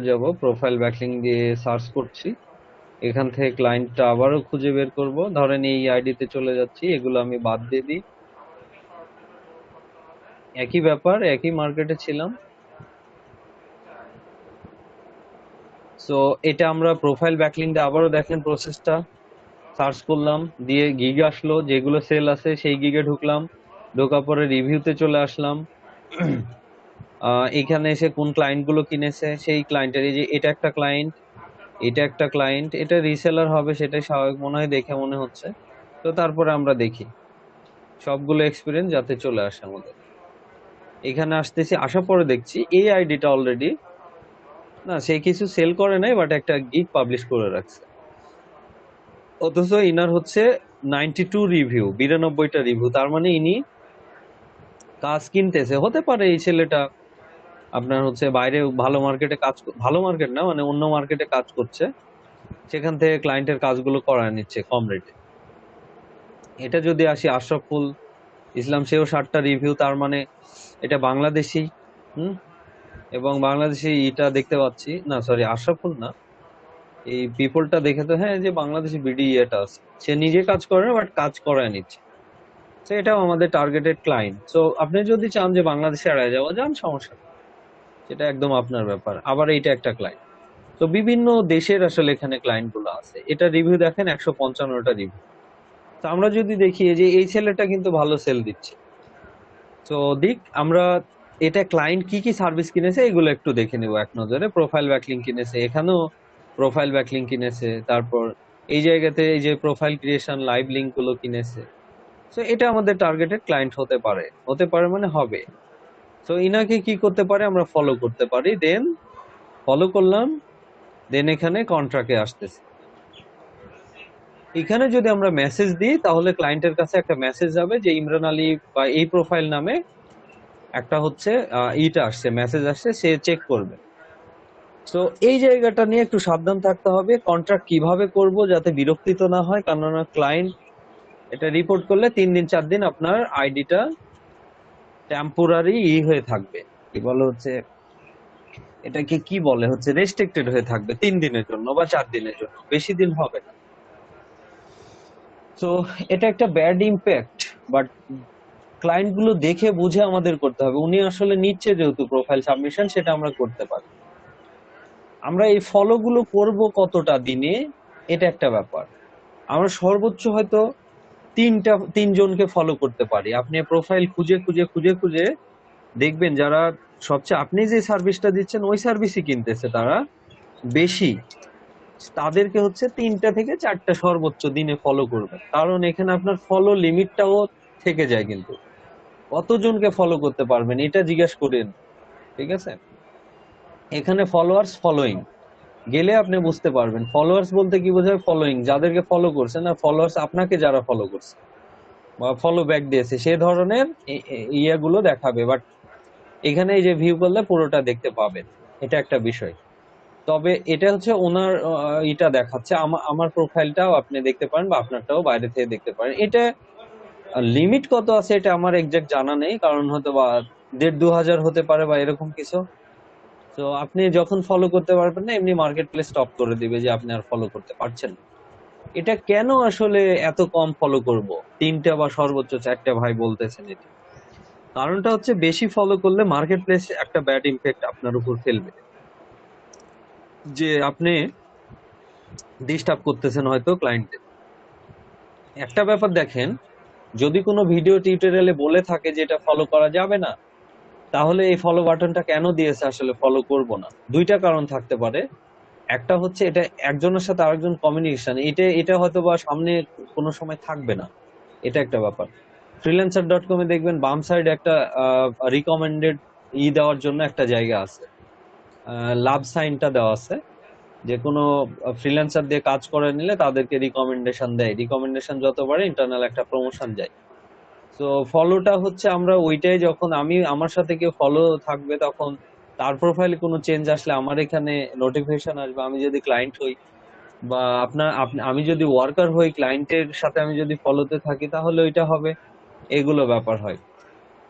যাব প্রোফাইল ব্যাকলিং দিয়ে সার্চ করছি, এখান থেকে ক্লায়েন্টটা আবারও খুঁজে বের করব। ধরেন এই আইডিতে চলে যাচ্ছি, এগুলো আমি বাদ দিয়ে দিই। একই ব্যাপার, একই মার্কেটে ছিলাম। সো এটা আমরা প্রোফাইল ব্যাকলিং দিয়ে আবারও দেখেন প্রসেসটা, সার্চ করলাম, দিয়ে গিগ আসলো, যেগুলো সেল আছে সেই গিগে ঢুকলাম, ঢোকার পরে রিভিউতে চলে আসলাম। এখানে এসে কোন ক্লায়েন্ট গুলো কিনেছে সেই ক্লায়েন্টের, এই যে এটা একটা ক্লায়েন্ট, এটা একটা ক্লায়েন্ট, এটা রিসেলার হবে সেটাই স্বাভাবিক মনে হয়, দেখে মনে হচ্ছে। তো তারপরে আমরা দেখি সবগুলো এক্সপিরিয়েন্স যাতে চলে আসে আমাদের। এখানে আসতেছি, আসার পরে দেখছি এই আইডিটা অলরেডি না, সে কিছু সেল করে নাই, বাট একটা গিগ পাবলিশ করে রাখছে। অথচ ইনার হচ্ছে 92 রিভিউ, 92টা রিভিউ, তার মানে ইনি কাজ কিনতেছে, হতে পারে এই ছেলেটা আপনার হচ্ছে বাইরে ভালো মার্কেটে ভালো মার্কেট না মানে অন্য মার্কেটে কাজ করছে, সেখান থেকে ক্লায়েন্টের কাজগুলো করায় নিচ্ছে কম রেটে। এটা যদি আসি আশরাফুল ইসলাম, সেও 60টা রিভিউ, তার মানে এটা বাংলাদেশি। হুম। এবং বাংলাদেশি এটা দেখতে পাচ্ছি না, সরি আশরাফুল না, এই পিপলটা দেখে তো হ্যাঁ যে বাংলাদেশি বিডি এটা আছে, সে নিজে কাজ করে না বাট কাজ করায় নিচ্ছে। তো এটাও আমাদের টার্গেটেড ক্লায়েন্ট। তো আপনি যদি চান যে বাংলাদেশে এড়ায় যাওয়া, যান, সমস্যা নেই, সেটা একদম আপনার ব্যাপার। আবার এইটা একটা ক্লায়েন্ট। তো বিভিন্ন দেশের আসলে এখানে ক্লায়েন্ট গুলো আছে। এটা রিভিউ দেখেন 155টা রিভিউ। তো আমরা যদি দেখি যে এই ছেলেটা কিন্তু ভালো সেল দিচ্ছে, তো দিক আমরা এটা ক্লায়েন্ট কি কি সার্ভিস কিনেছে এগুলো একটু দেখে নেব এক নজরে। প্রোফাইল ব্যাকলিং কিনেছে, এখানেও প্রোফাইল ব্যাকলিং কিনেছে, তারপর এই জায়গাতে এই যে প্রোফাইল ক্রিয়েশন লাইভ লিংক গুলো কিনেছে। তো এটা আমাদের টার্গেটেড ক্লায়েন্ট হতে পারে, হতে পারে মানে হবে। তো ইনাকে কি করতে পারে, আমরা ফলো করতে পারি, দেন ফলো করলাম, দেন এখানে কন্ট্রাক্টে আসতেছে। এখানে যদি আমরা মেসেজ দিই তাহলে ক্লায়েন্টের কাছে একটা মেসেজ যাবে যে ইমরান আলী বা এই প্রোফাইল নামে একটা হচ্ছে ইটা আসছে, মেসেজ আসছে, সে চেক করবে। তো এই জায়গাটা নিয়ে একটু সাবধান থাকতে হবে, কন্ট্রাক্ট কিভাবে করব যাতে বিরক্তিত না হয়, কেননা ক্লায়েন্ট এটা রিপোর্ট করলে 3 দিন 4 দিন আপনার আইডিটা টেম্পোরারি হয়ে থাকবে, কি বলে হচ্ছে এটাকে, কি বলে হচ্ছে রেস্ট্রিক্টেড হয়ে থাকবে 3 দিনের জন্য বা 4 দিনের জন্য, বেশি দিন হবে না। তো এটা একটা ব্যাড ইম্প্যাক্ট, বাট ক্লায়েন্ট গুলো দেখে বুঝে আমাদের করতে হবে। উনি আসলে নিচ্ছে যেহেতু প্রোফাইল সাবমিশন, সেটা আমরা করতে পারি। আমরা এই ফলো গুলো করব কতটা দিনে, এটা একটা ব্যাপার। আমরা সর্বোচ্চ হয়তো 3জনকে ফলো করতে পারি। আপনি প্রোফাইল খুঁজে খুঁজে খুঁজে খুঁজে দেখবেন যারা সবচেয়ে আপনি যে সার্ভিসটা দিচ্ছেন ওই সার্ভিসই কিনতেছে তারা বেশি, তাদেরকে হচ্ছে 3টা থেকে 4টা সর্বোচ্চ দিনে ফলো করবেন। কারণ এখানে আপনার ফলো লিমিটটাও থেকে যায়, কিন্তু কতজনকে ফলো করতে পারবেন এটা জিজ্ঞেস করেন, ঠিক আছে? এখানে ফলোয়ার্স ফলোইং গেলে আপনি বুঝতে পারবেন। ফলোয়ার্স বলতে কি বোঝায়, ফলোইং, যাদেরকে ফলো করছেন, আর ফলোয়ার্স আপনাকে যারা ফলো করছে বা ফলো ব্যাক দিয়েছে সে ধরনের ইয়েগুলো দেখাবে। বাট এখানে এই যে ভিউ করলে পুরোটা দেখতে পাবেন, এটা একটা বিষয়। তবে এটা হচ্ছে ওনার এটা দেখাচ্ছে, আমার প্রোফাইলটাও আপনি দেখতে পারেন বা আপনারটাও বাইরে থেকে দেখতে পারেন। এটা লিমিট কত আছে এটা আমার এক্সাক্ট জানা নেই, কারণ হয়তো বা 1500-2000 হতে পারে বা এরকম কিছু। তো আপনি যখন ফলো করতে পারবেন না, এমনি মার্কেট প্লেস স্টপ করে দিবে যে আপনি আর ফলো করতে পারছেন না। এটা কেন আসলে এত কম ফলো করব, 3টা বা সর্বোচ্চ 4টা ভাই বলতেছেন, এটা কারণটা হচ্ছে বেশি ফলো করলে মার্কেট প্লেস একটা ব্যাড ইম্প্যাক্ট আপনার উপর ফেলবে, যে আপনি ডিস্টার্ব করতেছেন হয়তো ক্লায়েন্টের। একটা ব্যাপার দেখেন, যদি কোনো ভিডিও টিউটোরিয়ালে বলে থাকে যে এটা ফলো করা যাবে না, তাহলে এই ফলো বাটনটা কেন দিয়েছে আসলে ফলো করব না? 2টা কারণ থাকতে পারে। একটা হচ্ছে এটা একজনের সাথে আরেকজন কমিউনিকেশন, এটা হয়তো বা সামনে কোনো সময় থাকবে না, এটা একটা ব্যাপার। freelancer.com এ দেখবেন বাম সাইডে একটা রিকমেন্ডেড দেওয়ার জন্য একটা জায়গা আছে, লাভ সাইনটা দেওয়া আছে, যে কোনো ফ্রিল্যান্সার দিয়ে কাজ করে নিলে তাদেরকে রিকমেন্ডেশন দেয়, রিকমেন্ডেশন যত বাড়ে ইন্টারনাল একটা প্রমোশন যায়। তো ফলোটা হচ্ছে আমরা ওইটাই, যখন আমার সাথে কেউ ফলো থাকবে তখন তার প্রোফাইলে কোনো চেঞ্জ আসলে আমার এখানে নোটিফিকেশন আসবে। আমি যদি ক্লায়েন্ট হই বা আমি যদি ওয়ার্কার হই, ক্লায়েন্টের সাথে আমি যদি ফলোতে থাকি তাহলে ওইটা হবে, এগুলো ব্যাপার হয়।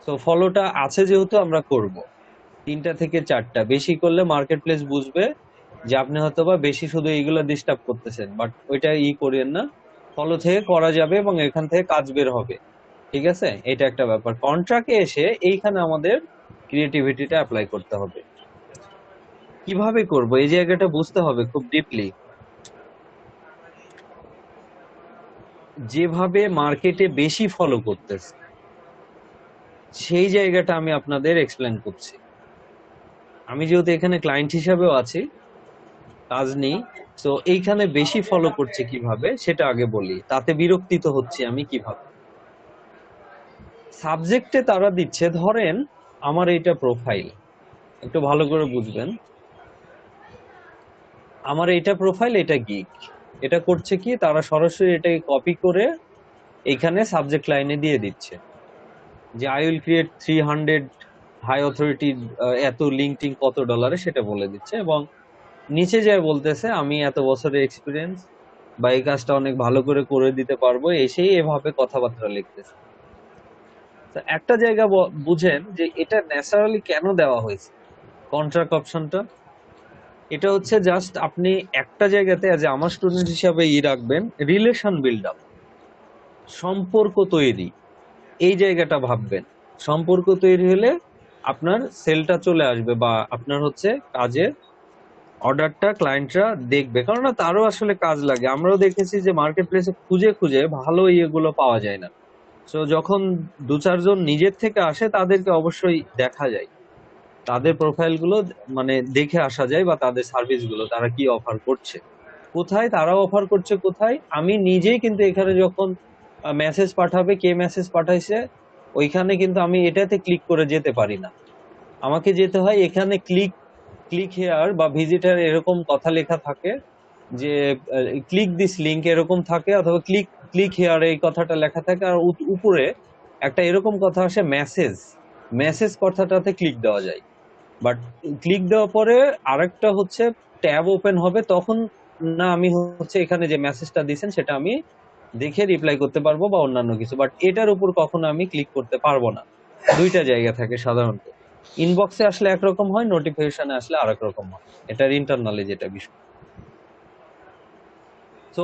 তো ফলোটা আছে যেহেতু আমরা করব 3টা থেকে 4টা, বেশি করলে মার্কেট প্লেস বুঝবে যে আপনি হয়তো বা বেশি শুধু এইগুলো ডিস্টার্ব করতেছেন, বাট ওইটা করিয়েন না, ফলো থেকে করা যাবে এবং এখান থেকে কাজ বের হবে, ঠিক আছে? এটা একটা ব্যাপার। কন্ট্রাক্টে এসে এইখানে আমাদের ক্রিয়েটিভিটিটা অ্যাপ্লাই করতে হবে। কিভাবে করব এই জায়গাটা বুঝতে হবে খুব ডিপলি। যেভাবে মার্কেটে বেশি ফলো করতেছে সেই জায়গাটা আমি আপনাদের এক্সপ্লেন করছি। আমি যেহেতু এখানে ক্লায়েন্ট হিসাবেও আছি, কাজ নেই, তো এইখানে বেশি ফলো করছে কিভাবে সেটা আগে বলি, তাতে বিরক্তিত হচ্ছে আমি কিভাবে। সাবজেক্টে তারা দিচ্ছে, ধরেন আমার এইটা প্রোফাইল, একটু ভালো করে বুঝবেন, আমার এইটা প্রোফাইল, এটা গিগ। এটা করছে কি, তারা সরাসরি এটাকে কপি করে এখানে সাবজেক্ট লাইনে দিয়ে দিচ্ছে, যে I will create 300 high authority এত লিঙ্ক টিঙ্ক কত ডলারে সেটা বলে দিচ্ছে, এবং নিচে যায় বলতেছে আমি এত বছরের এক্সপিরিয়েন্স বা এই কাজটা অনেক ভালো করে করে দিতে পারবো, এসেই এভাবে কথাবার্তা লিখতেছে। তো একটা জায়গা বুঝেন যে এটা ন্যাচারালি কেন দেওয়া হয়েছে কন্ট্রাক্ট অপশনটা। এটা হচ্ছে জাস্ট আপনি একটা জায়গাতে যে আমার স্টুডেন্ট হিসাবে রাখবেন, রিলেশন বিল্ড আপ, সম্পর্ক তৈরি, এই জায়গাটা ভাববেন। সম্পর্ক তৈরি হলে আপনার সেলটা চলে আসবে, বা আপনার হচ্ছে কাজের অর্ডারটা ক্লায়েন্টরা দেখবে, কারণ তারও আসলে কাজ লাগে। আমরাও দেখেছি যে মার্কেট প্লেসে খুঁজে খুঁজে ভালো ইয়েগুলো পাওয়া যায় না। তো যখন দু চারজন নিজের থেকে আসে তাদেরকে অবশ্যই দেখা যায়, তাদের প্রোফাইল গুলো মানে দেখে আসা যায়, বা তাদের সার্ভিস গুলো তারা কি অফার করছে, কোথায় তারা অফার করছে, কোথায়। আমি নিজেই কিন্তু এখানে যখন মেসেজ পাঠাবে, কে মেসেজ পাঠাইছে, ওইখানে কিন্তু আমি এটাতে ক্লিক করে যেতে পারি না। আমাকে যেতে হয় এখানে ক্লিক ক্লিক হেয়ার বা ভিজিটার এরকম কথা লেখা থাকে, যে ক্লিক দিস লিংক এরকম থাকে, অথবা ক্লিক ক্লিক হেয়ার এই কথাটা লেখা থাকে, আর উপরে একটা এরকম কথা আসে মেসেজ, মেসেজ কথাটাতে ক্লিক দেওয়া যায়। বাট ক্লিক দেওয়ার পরে আরেকটা হচ্ছে ট্যাব ওপেন হবে, তখন না আমি হচ্ছে এখানে যে মেসেজটা দিয়েছেন সেটা আমি দেখে রিপ্লাই করতে পারবো বা অন্যান্য কিছু, বাট এটার উপর কখনো আমি ক্লিক করতে পারবো না। দুইটা জায়গা থাকে সাধারণত, ইনবক্সে আসলে একরকম হয়, নোটিফিকেশনে আসলে আরেক রকম হয়, এটার ইন্টারনালি যেটা বিষয়। তো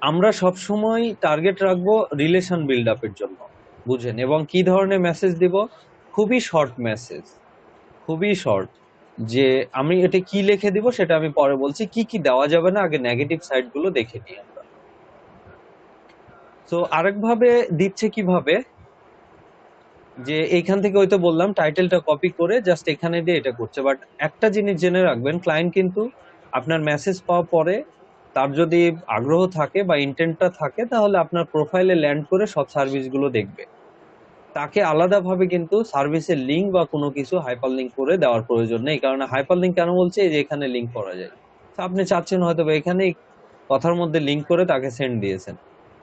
আমরা সব সময় টার্গেট রাখবো রিলেশন বিল্ড আপের জন্য, বুঝেন, এবং কি ধরনের মেসেজ দিব। খুবই শর্ট মেসেজ, খুবই শর্ট। যে আমি এটা কি লিখে দিব সেটা আমি পরে বলছি, কি কি দেওয়া যাবে না আগে নেগেটিভ সাইড গুলো দেখে নিই আমরা। তো আরেকভাবে দিচ্ছে কিভাবে, যে এইখান থেকে হয়তো বললাম টাইটেলটা কপি করে জাস্ট এখানে দিয়ে এটা করছে। বাট একটা জিনিস জেনে রাখবেন, ক্লায়েন্ট কিন্তু আপনার মেসেজ পাওয়ার পরে তার যদি আগ্রহ থাকে বা ইন্টেন্টটা থাকে, তাহলে আপনার প্রোফাইলে ল্যান্ড করে সব সার্ভিস গুলো দেখবে। তাকে আলাদাভাবে কিন্তু সার্ভিসের লিঙ্ক বা কোনো কিছু হাইপার লিঙ্ক করে দেওয়ার প্রয়োজন নেই। কারণ হাইপার লিঙ্ক কেন বলছে, যে এখানে লিঙ্ক করা যায়, তো আপনি চাচ্ছেন হয়তো বা এখানে কথার মধ্যে লিঙ্ক করে তাকে সেন্ড দিয়েছেন,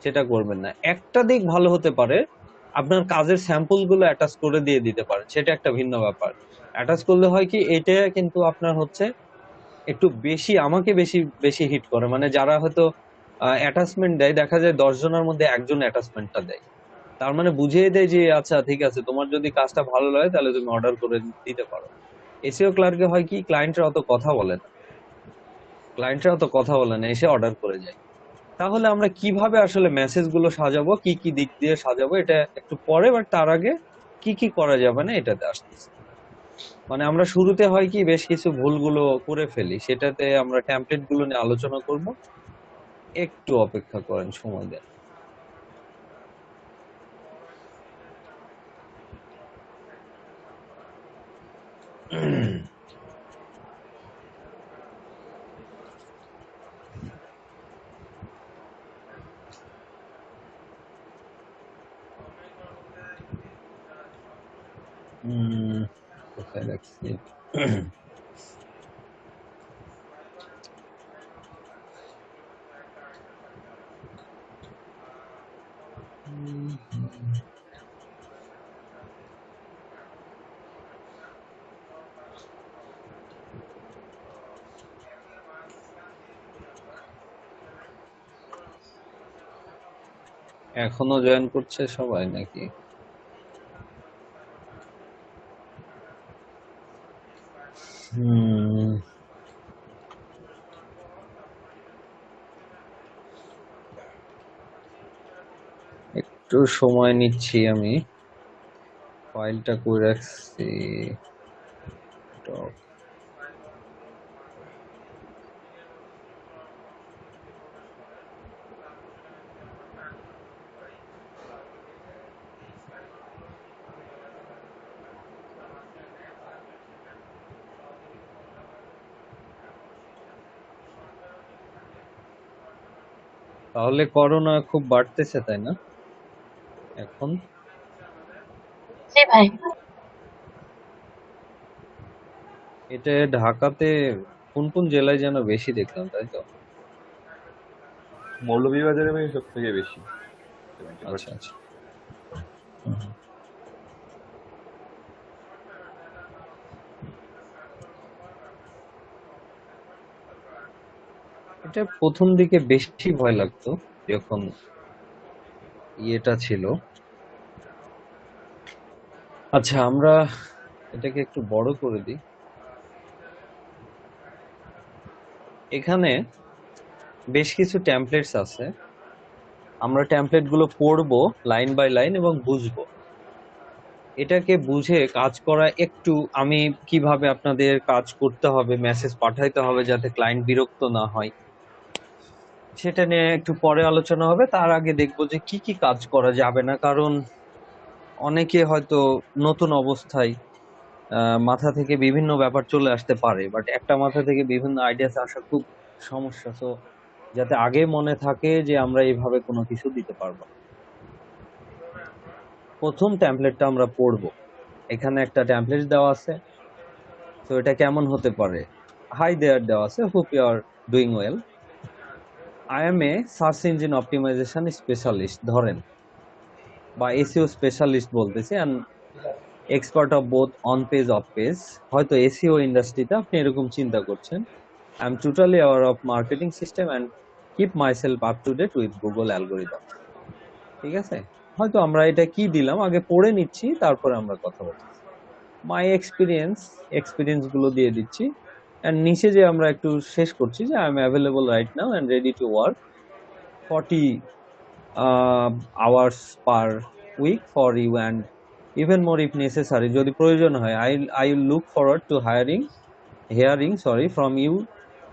সেটা করবেন না। একটা দিক ভালো হতে পারে, আপনার কাজের স্যাম্পল গুলো অ্যাটাচ করে দিয়ে দিতে পারেন, সেটা একটা ভিন্ন ব্যাপার। অ্যাটাচ করলে হয় কি, এটা কিন্তু আপনার হচ্ছে একটু বেশি, আমাকে বেশি বেশি হিট করে। মানে যারা হয়তো অ্যাটাচমেন্ট দেয়, দেখা যায় 10 জনের মধ্যে একজন অ্যাটাচমেন্টটা দেয়, তার মানে বুঝিয়ে দেয় যে আচ্ছা ঠিক আছে, তোমার যদি কাজটা ভালো লাগে তাহলে তুমি অর্ডার করে দিতে পারো। এসিও ক্লার্কে হয় কি, ক্লায়েন্টরা অত কথা বলে না, ক্লায়েন্টরা অত কথা বলে না, এসে অর্ডার করে যায়। তাহলে আমরা কিভাবে আসলে মেসেজ গুলো সাজাবো, কি কি দিক দিয়ে সাজাবো, এটা একটু পরে, বাট তার আগে কি কি করা যাবে না এটাতে আসতেছে। মানে আমরা শুরুতে হয় কি বেশ কিছু ভুলগুলো করে ফেলি, সেটাতে আমরা টেমপ্লেট গুলো নিয়ে আলোচনা করব। একটু অপেক্ষা করেন, সময় দেন। কোথায় রাখছি? এখনো জয়েন করছে সবাই নাকি? একটু সময় নিচ্ছি, আমি ফাইলটা করে রাখছি। তাহলে করোনা খুব বাড়তেছে তাই না এখন? জি ভাই। এটা ঢাকাতে কোন কোন জেলায় যেন বেশি দেখলাম, তাই তো? মৌলভীবাজারে ভাই সব থেকে বেশি 70%। আচ্ছা আচ্ছা। এটা প্রথম দিকে বেশি ভয় লাগতো যখন ইয়েটা ছিল। আচ্ছা, আমরা এটাকে একটু বড় করে দিই। এখানে বেশ কিছু টেমপ্লেটস আছে, আমরা টেমপ্লেট গুলো পড়বো লাইন বাই লাইন এবং বুঝবো। এটাকে বুঝে কাজ করা একটু, আমি কিভাবে আপনাদের কাজ করতে হবে, মেসেজ পাঠাইতে হবে যাতে ক্লায়েন্ট বিরক্ত না হয়, সেটা নিয়ে একটু পরে আলোচনা হবে। তার আগে দেখবো যে কি কি কাজ করা যাবে না, কারণ অনেকে হয়তো নতুন অবস্থায় মাথা থেকে বিভিন্ন ব্যাপার চলে আসতে পারে, বাট একটা মাথা থেকে বিভিন্ন আইডিয়াস আসা খুব সমস্যা। তো যাতে আগে মনে থাকে যে আমরা এইভাবে কোনো কিছু দিতে পারবো। প্রথম টেমপ্লেটটা আমরা পড়বো। এখানে একটা টেমপ্লেট দেওয়া আছে, তো এটা কেমন হতে পারে। হাই দেয়ার দেওয়া আছে, hope you are doing well. I am a search engine optimization specialist ধরেন, বা এসইও স্পেশালিস্ট বলতেছি, and expert of both on page off page. হয়তো এসইও ইন্ডাস্ট্রিতে আপনি এরকম চিন্তা করছেন। I am totally aware of marketing system and keep myself up to date with Google algorithm. ঠিক আছে, হয়তো আমরা এটা কি দিলাম আগে পড়ে নিচ্ছি, তারপরে আমরা কথা বলছি। মাই এক্সপিরিয়েন্স গুলো দিয়ে দিচ্ছি, এন্ড নিচে যে আমরা একটু শেষ করছি যে I am available right now and ready to work 40 hours per week for you and even more if necessary, যদি প্রয়োজন হয় I will look forward to hearing from you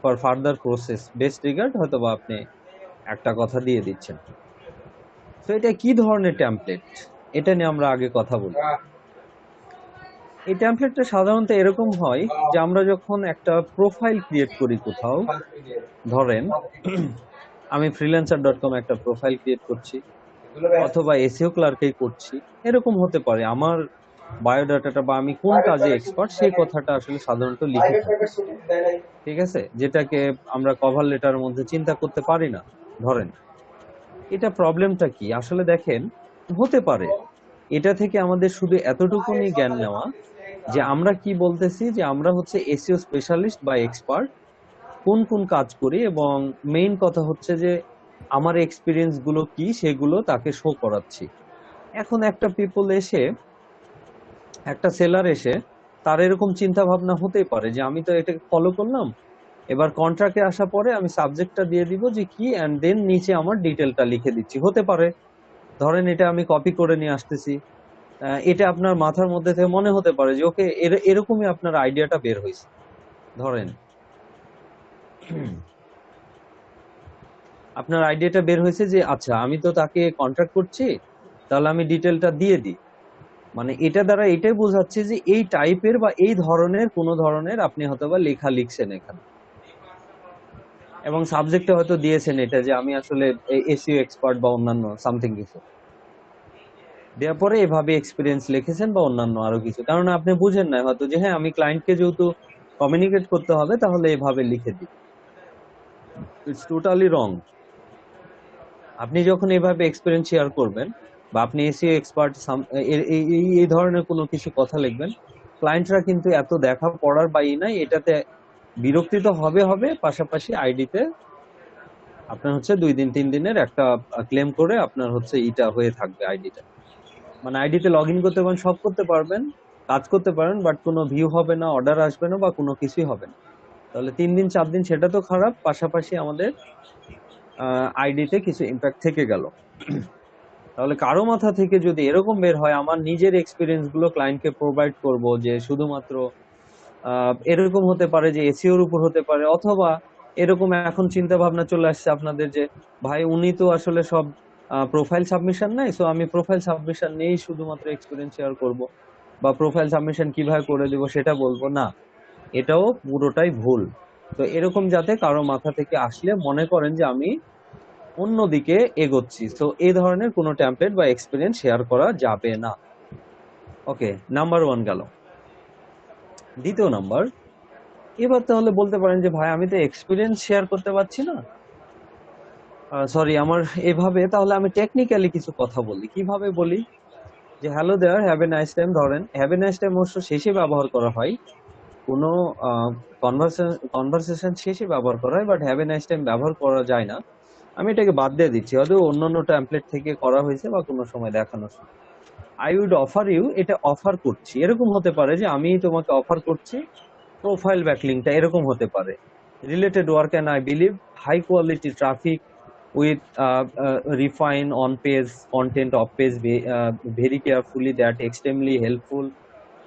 for further process, best regard. হয়তো বা আপনি একটা কথা দিয়ে দিচ্ছেন। তো এটা কি ধরনের টেমপ্লেট, এটা নিয়ে আমরা আগে কথা বলি। এই টেমপ্লেটটা সাধারণত এরকম হয় যে আমরা যখন একটা প্রোফাইল ক্রিয়েট করি কোথাও, ধরেন আমি freelancer.com একটা প্রোফাইল ক্রিয়েট করছি, অথবা এসইও ক্লার্কেই করছি, এরকম হতে পারে। আমার বায়োডাটাটা বা আমি কোন কাজে এক্সপার্ট সেই কথাটা আসলে সাধারণত লিখে থাকি, ঠিক আছে, যেটাকে আমরা কভার লেটারের মধ্যে চিন্তা করতে পারি না। ধরেন এটা প্রবলেমটা কি আসলে দেখেন, হতে পারে এটা থেকে আমাদের শুধু এতটুকুনি জ্ঞান নেওয়া যে আমরা কি বলতেছি, যে আমরা হচ্ছে এসইও স্পেশালিস্ট বা এক্সপার্ট, কোন কোন কাজ করি, এবং মেইন কথা হচ্ছে যে আমার এক্সপিরিয়েন্স গুলো কি সেগুলো তাকে শো করাচ্ছি। এখন একটা সেলার এসে তার এরকম চিন্তা ভাবনা হতেই পারে যে আমি তো এটাকে ফলো করলাম, এবার কন্ট্রাক্টে আসা পরে আমি সাবজেক্টটা দিয়ে দিব যে কি, এন্ড দেন নিচে আমার ডিটেলটা লিখে দিচ্ছি। হতে পারে ধরেন এটা আমি কপি করে নিয়ে আসতেছি, এটা আপনার মাথার মধ্যে থেকে মনে হতে পারে যে ওকে এরকমই আপনার আইডিয়াটা বের হয়েছে। ধরেন আপনার আইডিয়াটা বের হয়েছে যে আচ্ছা আমি তো তাকে কন্ট্রাক্ট করছি, তাহলে আমি ডিটেলটা দিয়ে দিই। মানে এটা দ্বারা এটাই বোঝাচ্ছে যে এই টাইপের বা এই ধরনের কোন ধরনের আপনি হয়তোবা লেখা লিখছেন এখানে, এবং সাবজেক্টে হয়তো দিয়েছেন এটা যে আমি আসলে এসইও এক্সপার্ট বা অন্যান্য সামথিং কিছু দেওয়ার পরে এভাবে এক্সপিরিয়েন্স লিখেছেন বা অন্যান্য আরো কিছু, কারণ আপনি বুঝেন না হয়তো যে হ্যাঁ আমি ক্লায়েন্টকে যেহেতু কমিউনিকেট করতে হবে তাহলে এভাবে লিখে দিই। ইটস টোটালি রং। আপনি যখন এভাবে এক্সপিরিয়েন্স শেয়ার করবেন বা আপনি এসইও এক্সপার্ট এই ধরনের কোনো কিছু কথা লিখবেন, ক্লায়েন্টরা কিন্তু এত দেখা পড়ার বা নাই, এটাতে বিরক্তি তো হবে, পাশাপাশি আইডিতে আপনার হচ্ছে 2 দিন 3 দিনের একটা ক্লেম করে আপনার হচ্ছে ইটা হয়ে থাকবে আইডিটা। মানে আইডিতে লগ ইন করতে পারেন, সব করতে পারবেন, কাজ করতে পারেন, বাট কোনো ভিউ হবে না, অর্ডার আসবে না বা কোনো কিছুই হবে না। তাহলে 3 দিন 4 দিন সেটা তো খারাপ, পাশাপাশি আমাদের আইডিতে কিছু ইম্প্যাক্ট থেকে গেল। তাহলে কারো মাথা থেকে যদি এরকম বের হয় আমার নিজের এক্সপিরিয়েন্স গুলো ক্লায়েন্টকে প্রোভাইড করব, যে শুধুমাত্র এরকম হতে পারে যে এসইওর উপর হতে পারে, অথবা এরকম এখন চিন্তা ভাবনা চলে আসছে আপনাদের যে ভাই উনি তো আসলে সব প্রোফাইল সাবমিশন নাই, সো আমি প্রোফাইল সাবমিশন নিয়েই শুধুমাত্র এক্সপিরিয়েন্স শেয়ার করব, বা প্রোফাইল সাবমিশন কিভাবে করে দিব সেটা বলবো না। এটাও পুরোটাই ভুল। তো এরকম যাতে কারো মাথা থেকে আসলে মনে করেন যে আমি অন্যদিকে এগোচ্ছি, তো এই ধরনের কোনো টেমপ্লেট বা এক্সপিরিয়েন্স শেয়ার করা যাবে না। ওকে, নাম্বার 1 গেল। দ্বিতীয় নাম্বার, এবার তাহলে বলতে পারেন যে ভাই আমি তো এক্সপিরিয়েন্স শেয়ার করতে পারছি না, সরি আমার এভাবে, তাহলে আমি টেকনিক্যালি কিছু কথা বলি। কিভাবে বলি, যে hello there, have a nice time. ধরেন হ্যাভ এ নাইস টাইম অবশ্য শেষে ব্যবহার করা হয়, কোনো কনভারসেশন শেষে ব্যবহার করা হয়, but have a nice time ব্যবহার করা যায় না। আমি এটাকে বাদ দিয়ে দিচ্ছি, হয়তো অন্যান্য টেমপ্লেট থেকে করা হয়েছে বা কোনো সময় দেখানো। আই উড অফার ইউ, এটা অফার করছি, এরকম হতে পারে যে আমি তোমাকে অফার করছি প্রোফাইল ব্যাকলিংটা, এরকম হতে পারে। Related work and I believe high quality traffic with refine on page content of page very carefully that extremely helpful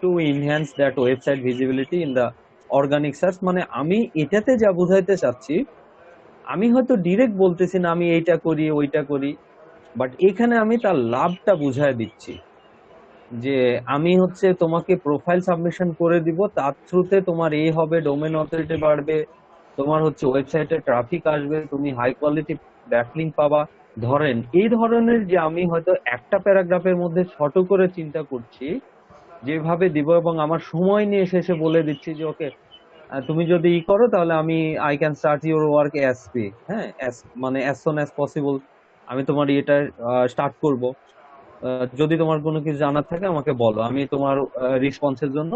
to enhance that website visibility in the organic search। মানে আমি এটাতে যা বোঝাইতে চাচ্ছি, আমি হয়তো ডিরেক্ট বলতেছি না আমি এইটা করি ওইটা করি, বাট এখানে আমি তার লাভটা বুঝায় দিচ্ছি যে আমি হচ্ছে তোমাকে প্রোফাইল সাবমিশন করে দিব, তার থ্রুতে তোমার এই হবে, ডোমেন অথরিটি বাড়বে, তোমার হচ্ছে ওয়েবসাইটে ট্রাফিক আসবে, তুমি হাই কোয়ালিটি ব্যাকলিংক পাবা। ধরেন এই ধরনের যে আমি হয়তো একটা প্যারাগ্রাফের মধ্যে ছোট করে চিন্তা করছি যেভাবে দিব, এবং আমার সময় নিয়ে শেষে বলে দিচ্ছি যে ওকে তুমি যদি ই করো তাহলে আমি I can start your work as P, হ্যাঁ মানে অ্যাজ সুন অ্যাজ পসিবল আমি তোমার এটা স্টার্ট করব। যদি তোমার কোনো কিছু জানার থাকে আমাকে বলো, আমি তোমার রেসপন্সের জন্য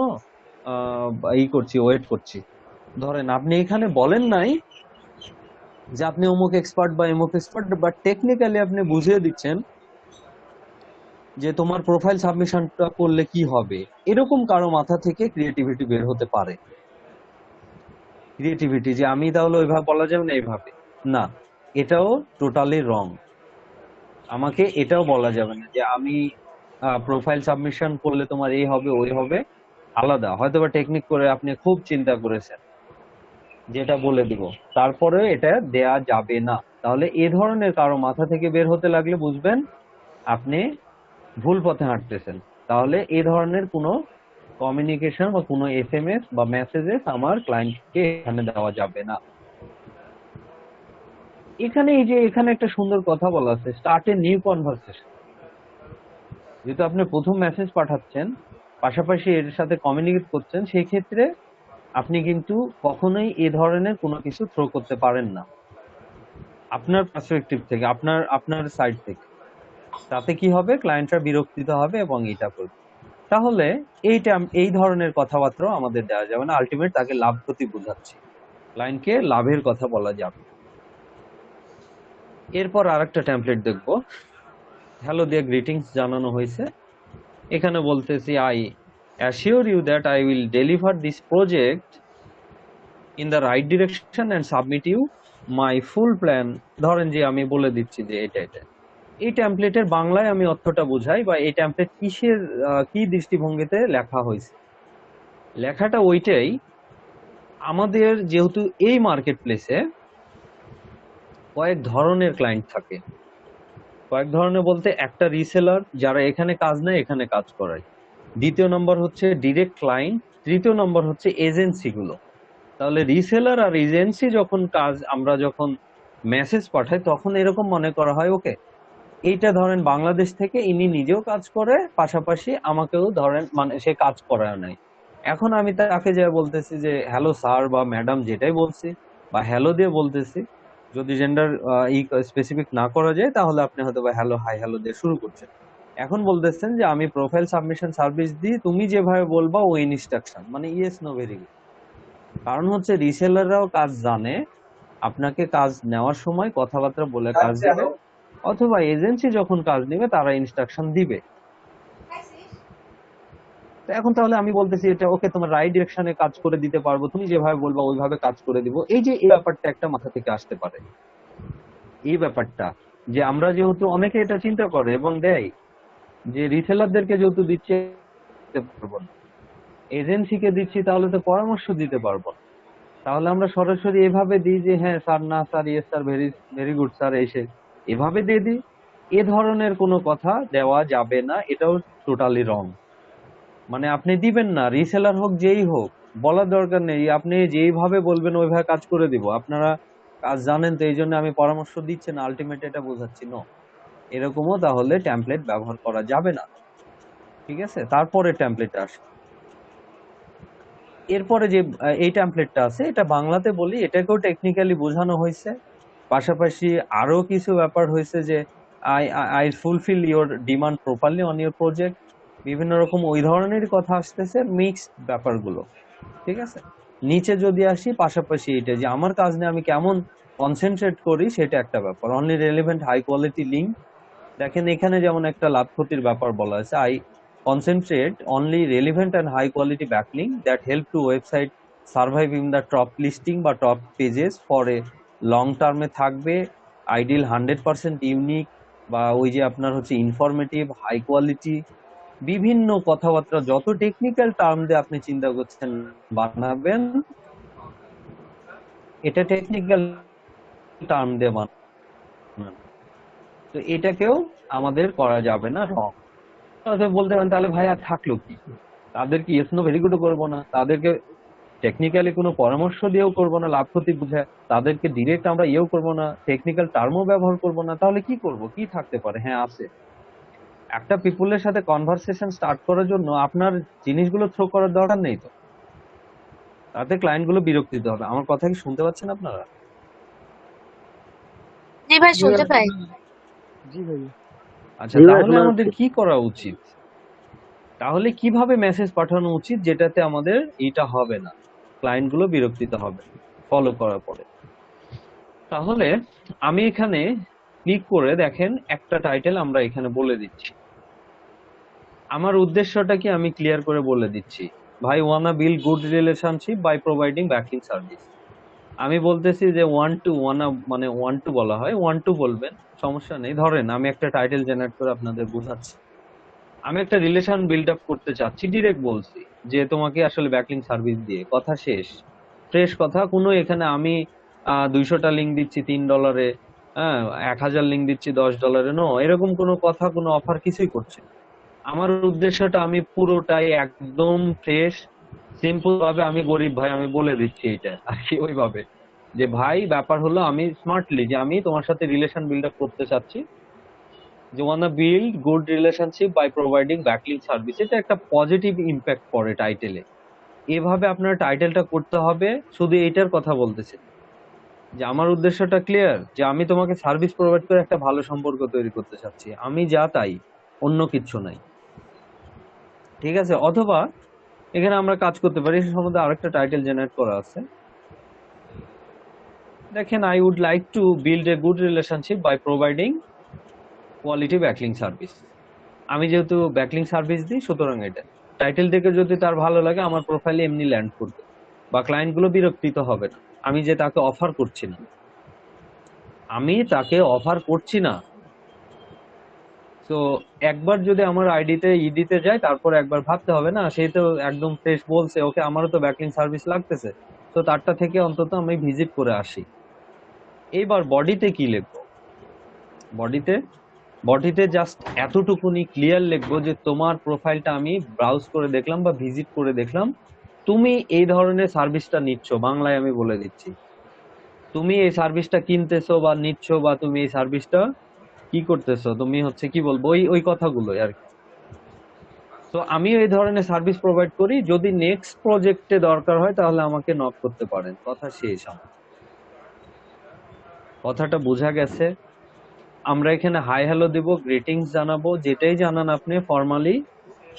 ই করছি, ওয়েট করছি। ধরেন আপনি এখানে বলেন নাই যে আপনি অমুক এক্সপার্ট বা এমুক এক্সপার্ট, বাট টেকনিক্যালি আপনি বুঝিয়ে দিচ্ছেন যে তোমার প্রোফাইল সাবমিশনটা করলে কি হবে। এরকম কারো মাথা থেকে ক্রিয়েটিভিটি বের হতে পারে। ক্রিয়েটিভিটি যে আমি তাহলে ওইভাবে বলা যাবে না এইভাবে, না, এটাও টোটালি রং। আমাকে এটাও বলা যাবে না যে আমি প্রোফাইল সাবমিশন করলে তোমার এই হবে ওই হবে, আলাদা হয়তো বা টেকনিক করে আপনি খুব চিন্তা করেছেন যেটা বলে দিব, তারপরে এটা দেয়া যাবে না। তাহলে এ ধরনের কারো মাথা থেকে বের হতে লাগলে বুঝবেন আপনি ভুল পথে হাঁটতেছেন। তাহলে এই ধরনের কোনো কমিউনিকেশন বা কোনো এসএমএস বা মেসেজেস আমার ক্লায়েন্টকে এখানে দেওয়া যাবে না। এখানে এই যে এখানে একটা সুন্দর কথা বলা আছে, স্টার্ট এ নিউ কনভারসেশন। যেহেতু আপনি প্রথম মেসেজ পাঠাচ্ছেন, পাশাপাশি এর সাথে কমিউনিকেট করছেন, সেই ক্ষেত্রে আপনি কিন্তু কখনোই এ ধরনের কোনো কিছু থ্রো করতে পারেন না আপনার পার্সপেক্টিভ থেকে, আপনার আপনার সাইড থেকে। তাতে কি হবে, ক্লায়েন্টরা বিরক্তিত হবে এবং এটা করবে। তাহলে এইটা এই ধরনের কথাবার্তা আমাদের দেওয়া যাবে না। আলটিমেট তাকে লাভ ক্ষতি বোঝাচ্ছি, ক্লায়েন্টকে লাভের কথা বলা যাবে। এরপর আরেকটা টেমপ্লেট দেখবো, হ্যালো দিয়ে গ্রিটিংস জানানো হয়েছে। এখানে বলতেছি I assure you that I will deliver this project in the right direction and submit you my full plan. ধরেন যে আমি বলে দিচ্ছি যে এটা এটা এই টেমপ্লেটের বাংলায় আমি অর্থটা বুঝাই, বা এই টেমপ্লেট কিসের কি দৃষ্টিভঙ্গিতে লেখা হয়েছে। লেখাটা ওইটাই, আমাদের যেহেতু এই মার্কেট প্লেসে কয়েক ধরনের ক্লায়েন্ট থাকে। কয়েক ধরনের বলতে, একটা রিসেলার যারা এখানে কাজ নেয় এখানে কাজ করায়, দ্বিতীয় নম্বর হচ্ছে ডিরেক্ট ক্লায়েন্ট, তৃতীয় নম্বর হচ্ছে এজেন্সি গুলো। তাহলে রিসেলার আর এজেন্সি যখন কাজ আমরা যখন মেসেজ পাঠাই তখন এরকম মনে করা হয় ওকে এইটা ধরেন বাংলাদেশ থেকে ইনি নিজেও কাজ করে, পাশাপাশি আমাকেও ধরেন মানে সে কাজ করায় নাই। এখন আমি তাকে যা বলতেছি যে হ্যালো স্যার বা ম্যাডাম যেটাই বলছি, বা হ্যালো দিয়ে বলতেছি, যদি জেন্ডার স্পেসিফিক না করা যায় তাহলে আপনি হয়তো বা হ্যালো হাই হ্যালো দিয়ে শুরু করছেন। এখন বলতেছেন যে আমি প্রোফাইল সাবমিশন সার্ভিস দিই, তুমি যেভাবে বলবা ওই ইনস্ট্রাকশন, মানে ইয়েস নো ভেরি গুড। কারণ হচ্ছে রিসেলাররাও কাজ জানে, আপনাকে কাজ নেওয়ার সময় কথাবার্তা বলে কাজ দিবে, অথবা এজেন্সি যখন কাজ নেবে তারা ইনস্ট্রাকশন দিবে। তো এখন তাহলে আমি বলতেছি এটা ওকে তোমার রাইট ডিরেকশনে কাজ করে দিতে পারবো, তুমি যেভাবে বলবা ওইভাবে কাজ করে দিব। এই যে এই ব্যাপারটা একটা মাথা থেকে আসতে পারে, এই ব্যাপারটা যে আমরা যেহেতু অনেকে এটা চিন্তা করে এবং দেয় যে রিসেলারদেরকে যেহেতু দিচ্ছে পারবো না, এজেন্সিকে দিচ্ছি তাহলে তো পরামর্শ দিতে পারবো না। তাহলে আমরা সরাসরি এভাবে দিই যে হ্যাঁ স্যার, না sir, yes sir, very very good sir, এসে এভাবে দিয়ে দিই। এ ধরনের কোনো কথা দেওয়া যাবে না, এটাও টোটালি রং। মানে আপনি দিবেন না, রিসেলার হোক যেই হোক, বলার দরকার নেই, আপনি যেইভাবে বলবেন ওইভাবে কাজ করে দিব। আপনারা কাজ জানেন তো এই জন্য আমি পরামর্শ দিচ্ছি না, আলটিমেট এটা বোঝাচ্ছি না, এরকমও তাহলে টেমপ্লেট ব্যবহার করা যাবে না। ঠিক আছে, তারপরে টেমপ্লেট আসে। এরপরে যে এই টেমপ্লেটটা আছে এটা বাংলাতে বলি, এটাকেও টেকনিক্যালি বোঝানো হয়েছে। পাশাপাশি আরো কিছু ব্যাপার হয়েছে যে I I fulfil your demand properly on your project, বিভিন্ন রকম ওই ধরনের কথা আসতেছে, মিক্সড ব্যাপারগুলো। ঠিক আছে, নিচে যদি আসি পাশাপাশি এটা যে আমার কাজ নিয়ে আমি কেমন কনসেন্ট্রেট করি সেটা একটা ব্যাপার। Only relevant high quality link, দেখেন এখানে যেমন একটা লাভ ক্ষতির ব্যাপার বলা আছে, I concentrate only relevant and high quality backlink that help to website survive in the top listing বা top pages for a long টার্মে থাকবে, আইডিয়াল 100% ইউনিক, বা ওই যে আপনার হচ্ছে ইনফরমেটিভ হাই কোয়ালিটি, বিভিন্ন কথাবার্তা যত টেকনিক্যাল টার্ম দিয়ে আপনি চিন্তা করছেন বানাবেন, এটা টেকনিক্যাল টার্ম দিয়ে বানাবেন, তো এটাকেও আমাদের করা যাবে না, রং। বলতে পারেন তাহলে ভাই আর থাকলো কি, তাদেরকে ইয়েস নো ভেরি গুড করবো না, তাদেরকে টেকনিক্যালি কোনো পরামর্শ দিয়েও করবো না লাভ ক্ষতি বুঝে, তাদেরকে ডিরেক্ট আমরা ইয়েও করবো না, টেকনিক্যাল টার্মও ব্যবহার করবো না, তাহলে কি করব, কি থাকতে পারে? হ্যাঁ আছে, একটা পিপুলের সাথে কনভারসেশন স্টার্ট করার জন্য আপনার জিনিসগুলো থ্রো করার দরকার নেই তো, তাতে ক্লায়েন্ট গুলো বিরক্তিতে হবে। আমার কথা কি শুনতে পাচ্ছেন আপনারা? জি ভাই, জি শুনতে ভাই, পাই। জি ভাই, আচ্ছা, জি ভাই, তাহলে শোনা আমাদের যাচ্ছে। কি করা উচিত, তাহলে কিভাবে মেসেজ পাঠানো উচিত যেটাতে আমাদের এটা হবে না, ক্লায়েন্ট গুলো বিরক্তিতে হবে ফলো করার পরে? তাহলে আমি এখানে ক্লিক করে দেখেন একটা টাইটেল আমরা এখানে বলে দিচ্ছি। আমার উদ্দেশ্যটা কি আমি ক্লিয়ার করে বলে দিচ্ছি, ভাই wanna build good relationship by providing backing service. আমি বলতেছি যে ওয়ান টু বলা হয়, ওয়ান টু বলবেন, সমস্যা নেই। ধরেন আমি একটা টাইটেল জেনারেট করে আপনাদের বোঝাচ্ছি, আমি একটা রিলেশন বিল্ড আপ করতে চাচ্ছি, ডিরেক্ট বলছি যে তোমাকে আসলে ব্যাকলিং সার্ভিস দিয়ে, কথা শেষ, ফ্রেশ কথা। কোনো এখানে আমি 200টা লিঙ্ক দিচ্ছি $3, হ্যাঁ 1000 লিঙ্ক দিচ্ছি $10, নো, এরকম কোনো কথা, কোনো অফার কিছুই করছে না। আমার উদ্দেশ্যটা আমি পুরোটাই একদম ফ্রেশ সিম্পল ভাবে, আমি গরিব ভাই আমি বলে দিচ্ছি এটা আর কি, ওইভাবে যে ভাই ব্যাপার হলো আমি স্মার্টলি যে আমি তোমার সাথে রিলেশন বিল্ড আপ করতে চাচ্ছি, যে wanna build good relationship by providing backlink service, এটা একটা পজিটিভ ইম্প্যাক্ট পড়ে টাইটেলে। এভাবে আপনার টাইটেলটা করতে হবে, শুধু এইটার কথা বলতেছে যে আমার উদ্দেশ্যটা ক্লিয়ার, যে আমি তোমাকে সার্ভিস প্রোভাইড করে একটা ভালো সম্পর্ক তৈরি করতে চাচ্ছি, আমি যা তাই, অন্য কিচ্ছু নাই। ঠিক আছে, অথবা এখানে আমরা কাজ করতে পারি, সে সম্বন্ধে আরেকটা টাইটেল জেনারেট করা আছে, দেখেন I would like to build a good relationship by providing quality backlink service. আমি যেহেতু ব্যাকলিং সার্ভিস দিই, সুতরাং এটা টাইটেল থেকে যদি তার ভালো লাগে আমার প্রোফাইলে এমনি ল্যান্ড করবে, বা ক্লায়েন্ট গুলো বিরক্তিত হবে না। আমি যে তাকে অফার করছি না, আমি তাকে অফার করছি না, তো একবার যদি আমার আইডিতে দিতে যায়, তারপর একবার ভাবতে হবে না, সে তো একদম ফ্রেশ বলছে, ওকে আমারও তো ব্যাকলিং সার্ভিস লাগতেছে, তো তারটা থেকে অন্তত আমি ভিজিট করে আসি। এইবার বডিতে কি লিখবো, বডিতে বডিতে জাস্ট এতটুকুনি ক্লিয়ার লিখবো যে তোমার প্রোফাইলটা আমি ব্রাউজ করে দেখলাম বা ভিজিট করে দেখলাম, তুমি এই ধরনের সার্ভিসটা নিচ্ছ, বাংলায় আমি বলে দিচ্ছি, তুমি এই সার্ভিসটা কিনতেছো বা নিচ্ছ, বা তুমি এই সার্ভিসটা কি করতেছো, তুমি হচ্ছে কি বলবো, ওই ওই কথাগুলোই আর কি। তো আমিও এই ধরনের সার্ভিস প্রোভাইড করি, যদি নেক্সট প্রজেক্টে দরকার হয় তাহলে আমাকে নক করতে পারেন, কথা শেষ। আমার কথাটা বোঝা গেছে? আমরা এখানে হাই হ্যালো দিব, গ্রিটিংস জানাবো, যেটাই জানান আপনি ফর্মালি,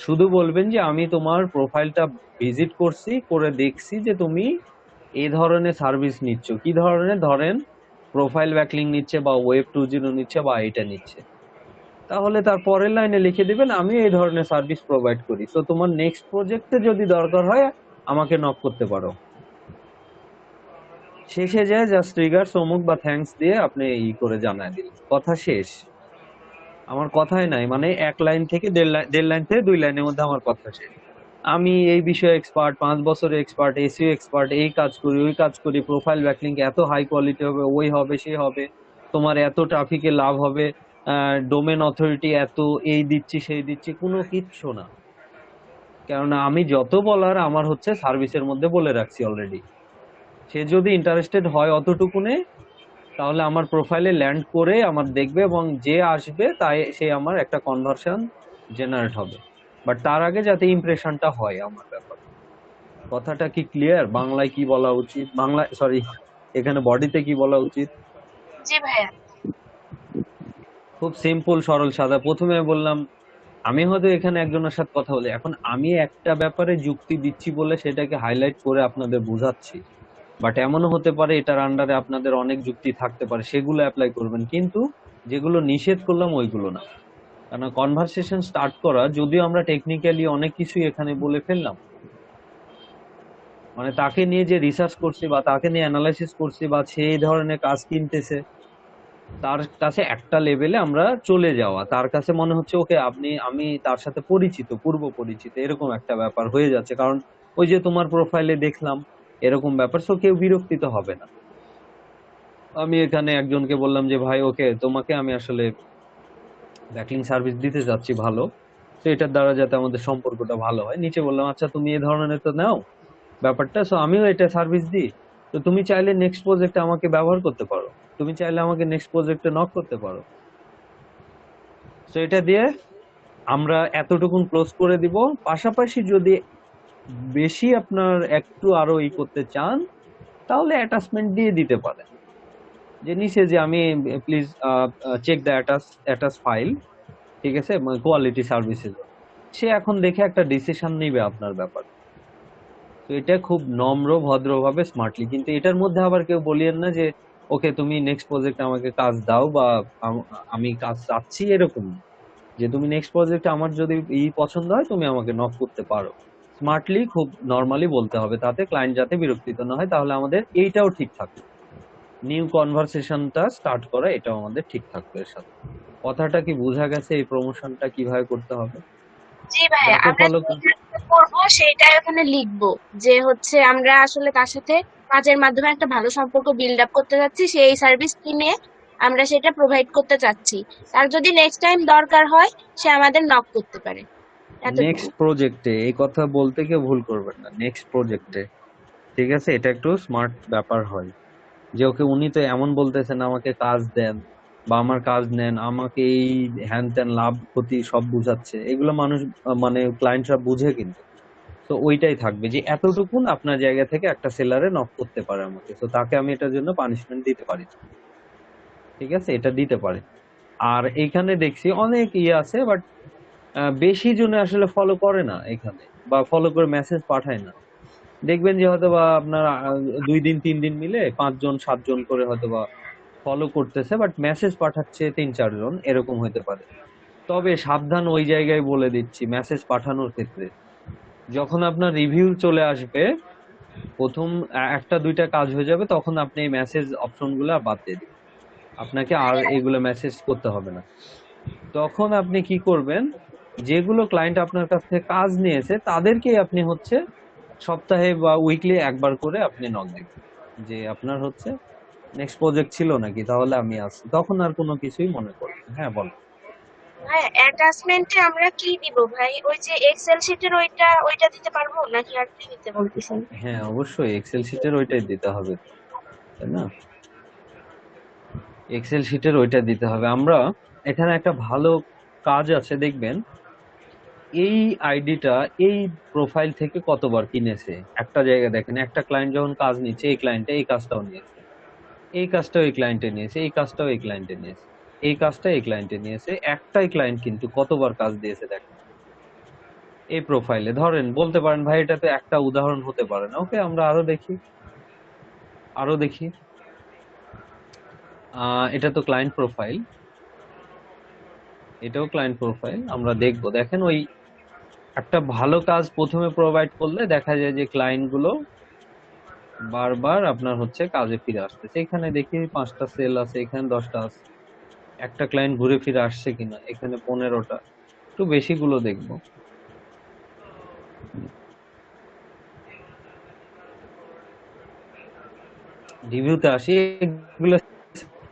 শুধু বলবেন যে আমি তোমার প্রোফাইলটা ভিজিট করছি, করে দেখছি যে তুমি এই ধরনের সার্ভিস নিচ্ছ, কি ধরনের, ধরেন প্রোফাইল ব্যাকলিং নিচ্ছে বা ওয়েব 2.0 নিচ্ছে বা এটা নিচ্ছে, তাহলে তার পরের লাইনে লিখে দিবেন আমি এই ধরনের সার্ভিস প্রোভাইড করি, তো তোমার নেক্সট প্রজেক্টে যদি দরকার হয় আমাকে নক করতে পারো। শেষে যায় জাস্ট ট্রিগার অমুক বা থ্যাঙ্কস দিয়ে আপনি করে জানায় দিলেন, কথা শেষ। আমার কথাই নাই, মানে এক লাইন থেকে দেড় লাইন থেকে 2 লাইনের মধ্যে আমার কথা শেষ। আমি এই বিষয়ে এক্সপার্ট, 5 বছরের এক্সপার্ট, এসইও এক্সপার্ট, এই কাজ করি ওই কাজ করি, প্রোফাইল ব্যাকলিংক এত হাই কোয়ালিটি হবে, ওই হবে সে হবে, তোমার এত ট্রাফিকে লাভ হবে, ডোমেন অথরিটি এত, এই দিচ্ছি সেই দিচ্ছি, কোনো কিচ্ছু না। কেননা আমি যত বলার আমার হচ্ছে সার্ভিসের মধ্যে বলে রাখছি অলরেডি। সে যদি ইন্টারেস্টেড হয় অতটুকুনে, তাহলে আমার প্রোফাইলে ল্যান্ড করে আমার দেখবে, এবং যে আসবে তাই সে আমার একটা কনভার্সন জেনারেট হবে, বাট তার আগে যাতে ইমপ্রেশনটা হয় আমার ব্যাপারে। কথাটা কি ক্লিয়ার? বাংলায় কি বলা উচিত, বাংলায় সরি এখানে বডিতে কি বলা উচিত? জি ভাইয়া। খুব সিম্পল সরল সাদা। প্রথমে বললাম আমি হয়তো এখানে একজনের সাথে কথা বলি, এখন আমি একটা ব্যাপারে যুক্তি দিচ্ছি বলে সেটাকে হাইলাইট করে আপনাদের বোঝাচ্ছি, বাট এমনও হতে পারে এটার আন্ডারে আপনাদের অনেক যুক্তি থাকতে পারে, সেগুলো অ্যাপ্লাই করবেন, কিন্তু যেগুলো নিষেধ করলাম ওইগুলো না। কারণ কনভারসেশন স্টার্ট করা, যদিও আমরা টেকনিক্যালি অনেক কিছুই এখানে বলে ফেললাম, মানে তাকে নিয়ে যে রিসার্চ করছি বা তাকে নিয়ে অ্যানালাইসিস করছি বা সেই ধরনের কাজ কিনতেছে, তার কাছে একটা লেভেলে আমরা চলে যাওয়া, তার কাছে মনে হচ্ছে ওকে আমি তার সাথে পরিচিত, পূর্ব পরিচিত, এরকম একটা ব্যাপার হয়ে যাচ্ছে, কারণ ওই যে তোমার প্রোফাইলে দেখলাম, এরকম ব্যাপার। সো কেউ বিরক্তিত হবে না। আমি এখানে একজনকে বললাম যে ভাই ওকে তোমাকে আমি আসলে ব্যাকলিং সার্ভিস দিতে যাচ্ছি ভালো, তো এটার দ্বারা যাতে আমাদের সম্পর্কটা ভালো হয়, নিচে বললাম আচ্ছা তুমি এই ধরনের তো নাও ব্যাপারটা, সো আমিও এটা সার্ভিস দিই, তো তুমি চাইলে নেক্সট প্রজেক্টে আমাকে ব্যবহার করতে পারো, তুমি চাইলে আমাকে নেক্সট প্রজেক্টে নক করতে পারো। তো এটা দিয়ে আমরা এতটুকুন ক্লোজ করে দিব। পাশাপাশি যদি বেশি আপনার একটু আরো করতে চান, তাহলে অ্যাটাচমেন্ট দিয়ে দিতে পারেন, যে নিচে যে আমি please check the attach file, ঠিক আছে, কোয়ালিটি সার্ভিসেস, সে এখন দেখে একটা ডিসিশন নিবে আপনার ব্যাপারে। তো এটা খুব নম্র ভদ্রভাবে স্মার্টলি, কিন্তু এটার মধ্যে আবার কেউ বলিয়েন না যে ওকে তুমি নেক্সট প্রজেক্ট আমাকে কাজ দাও বা আমি কাজ চাচ্ছি, এরকম না। যে তুমি নেক্সট প্রজেক্টে আমার যদি পছন্দ হয় তুমি আমাকে নক করতে পারো, স্মার্টলি খুব নরমালি বলতে হবে, তাতে ক্লায়েন্ট যাতে বিরক্তিত না হয়, তাহলে আমাদের এইটাও ঠিক থাকবে, নিউ কনভারসেশনটা স্টার্ট করা এটাও আমাদের ঠিক থাকবে এর সাথে। কথাটা কি বোঝা গেছে, এই প্রমোশনটা কিভাবে করতে হবে? জি ভাইয়া, যাকে আমরা ফলো যেটা করবো সেটা ওখানে লিখবো, যে হচ্ছে আমরা আসলে তার সাথে কাজের মাধ্যমে একটা ভালো সম্পর্ক বিল্ড আপ করতে চাচ্ছি, সেই সার্ভিস কিনে আমরা সেটা প্রোভাইড করতে চাচ্ছি। তার যদি নেক্সট টাইম দরকার হয় সে আমাদের নক করতে পারে, এতটুকু। নেক্সট প্রজেক্টে এই কথা বলতে কেউ ভুল করবেন না, নেক্সট প্রজেক্টে, ঠিক আছে, এটা একটু স্মার্ট ব্যাপার হয়, যে ওকে উনি তো এমন বলতেছেন আমাকে কাজ দেন বা আমার কাজ নেন, আমাকে এই হ্যান ত্যান লাভ ক্ষতি সব বুঝাচ্ছে, এগুলো মানুষ মানে ক্লায়েন্টরা বুঝে, কিন্তু তো ওইটাই থাকবে যে এতটুকুন আপনার জায়গা থেকে একটা সেলারে নক করতে পারে আমাকে, তো তাকে আমি এটার জন্য পানিশমেন্ট দিতে পারি, ঠিক আছে, এটা দিতে পারে। আর এইখানে দেখছি অনেক আছে, বাট বেশি জনে আসলে ফলো করে না এখানে, বা ফলো করে মেসেজ পাঠায় না। দেখবেন যে হয়তো বা আপনার 2 দিন 3 দিন মিলে 5 জন 7 জন করে হয়তো বা ফলো করতেছে, বাট মেসেজ পাঠাচ্ছে 3 4 জন, এরকম হতে পারে। তবে সাবধান, ওই জায়গায় বলে দিচ্ছি, মেসেজ পাঠানোর ক্ষেত্রে যখন আপনার রিভিউ চলে আসবে, প্রথম একটা দুইটা কাজ হয়ে যাবে, তখন আপনি এই মেসেজ অপশন গুলা বাদ দিয়ে দিবেন, আপনাকে আর এগুলো মেসেজ করতে হবে না। তখন আপনি কি করবেন, যেগুলো ক্লায়েন্ট আপনার কাছ থেকে কাজ নিয়েছে তাদেরকে আপনি হচ্ছে সপ্তাহে বা উইকলি একবার করে আপনি নক দিবেন, যে আপনার হচ্ছে নেক্সট প্রজেক্ট ছিল নাকি, তাহলে আমি আছি, তখন আর কোনো কিছুই মনে করবেন। হ্যাঁ বল। ভাই অ্যাটাচমেন্টে আমরা কি দিব ভাই? ওই যে এক্সেল শিটের ওইটা দিতে পারবো নাকি আর কি দিতে বলতেছেন? হ্যাঁ অবশ্যই এক্সেল শিটের ওইটাই দিতে হবে, তাই না, এক্সেল শিটের ওইটা দিতে হবে। আমরা এখানে একটা ভালো কাজ আছে, দেখবেন এই আইডিটা এই প্রোফাইল থেকে কতবার কিনেছে, একটা জায়গা দেখেন, একটা ক্লায়েন্ট যখন কাজ নিচ্ছে, এই ক্লায়েন্টে এই কাজটাও নিয়েছে, এই কাজটাও এই ক্লায়েন্টে নিয়েছে, এই কাজটাও এই ক্লায়েন্টে নিয়েছে, এই কাজটা এই ক্লায়েন্টে নিয়েছে, একটাই ক্লায়েন্ট কিন্তু কতবার কাজ দিয়েছে দেখেন এই প্রোফাইলে। ধরেন বলতে পারেন ভাই এটা তো একটা উদাহরণ হতে পারে না, ওকে আমরা আরো দেখি, আরো দেখি। এটা তো ক্লায়েন্ট প্রোফাইল, এটাও ক্লায়েন্ট প্রোফাইল, আমরা দেখবো, দেখেন ওই একটা ভালো কাজ প্রথমে প্রোভাইড করলে দেখা যায় যে ক্লায়েন্ট গুলো বারবার আপনার হচ্ছে কাজে ফিরে আসতেছে। এখানে দেখি 5টা সেল আছে, এখানে 10টা আছে, একটা ক্লায়েন্ট ঘুরে ফিরে আসছে কিনা, এখানে 15টা, একটু বেশি গুলো দেখবো। রিভিউতে আসি, এগুলো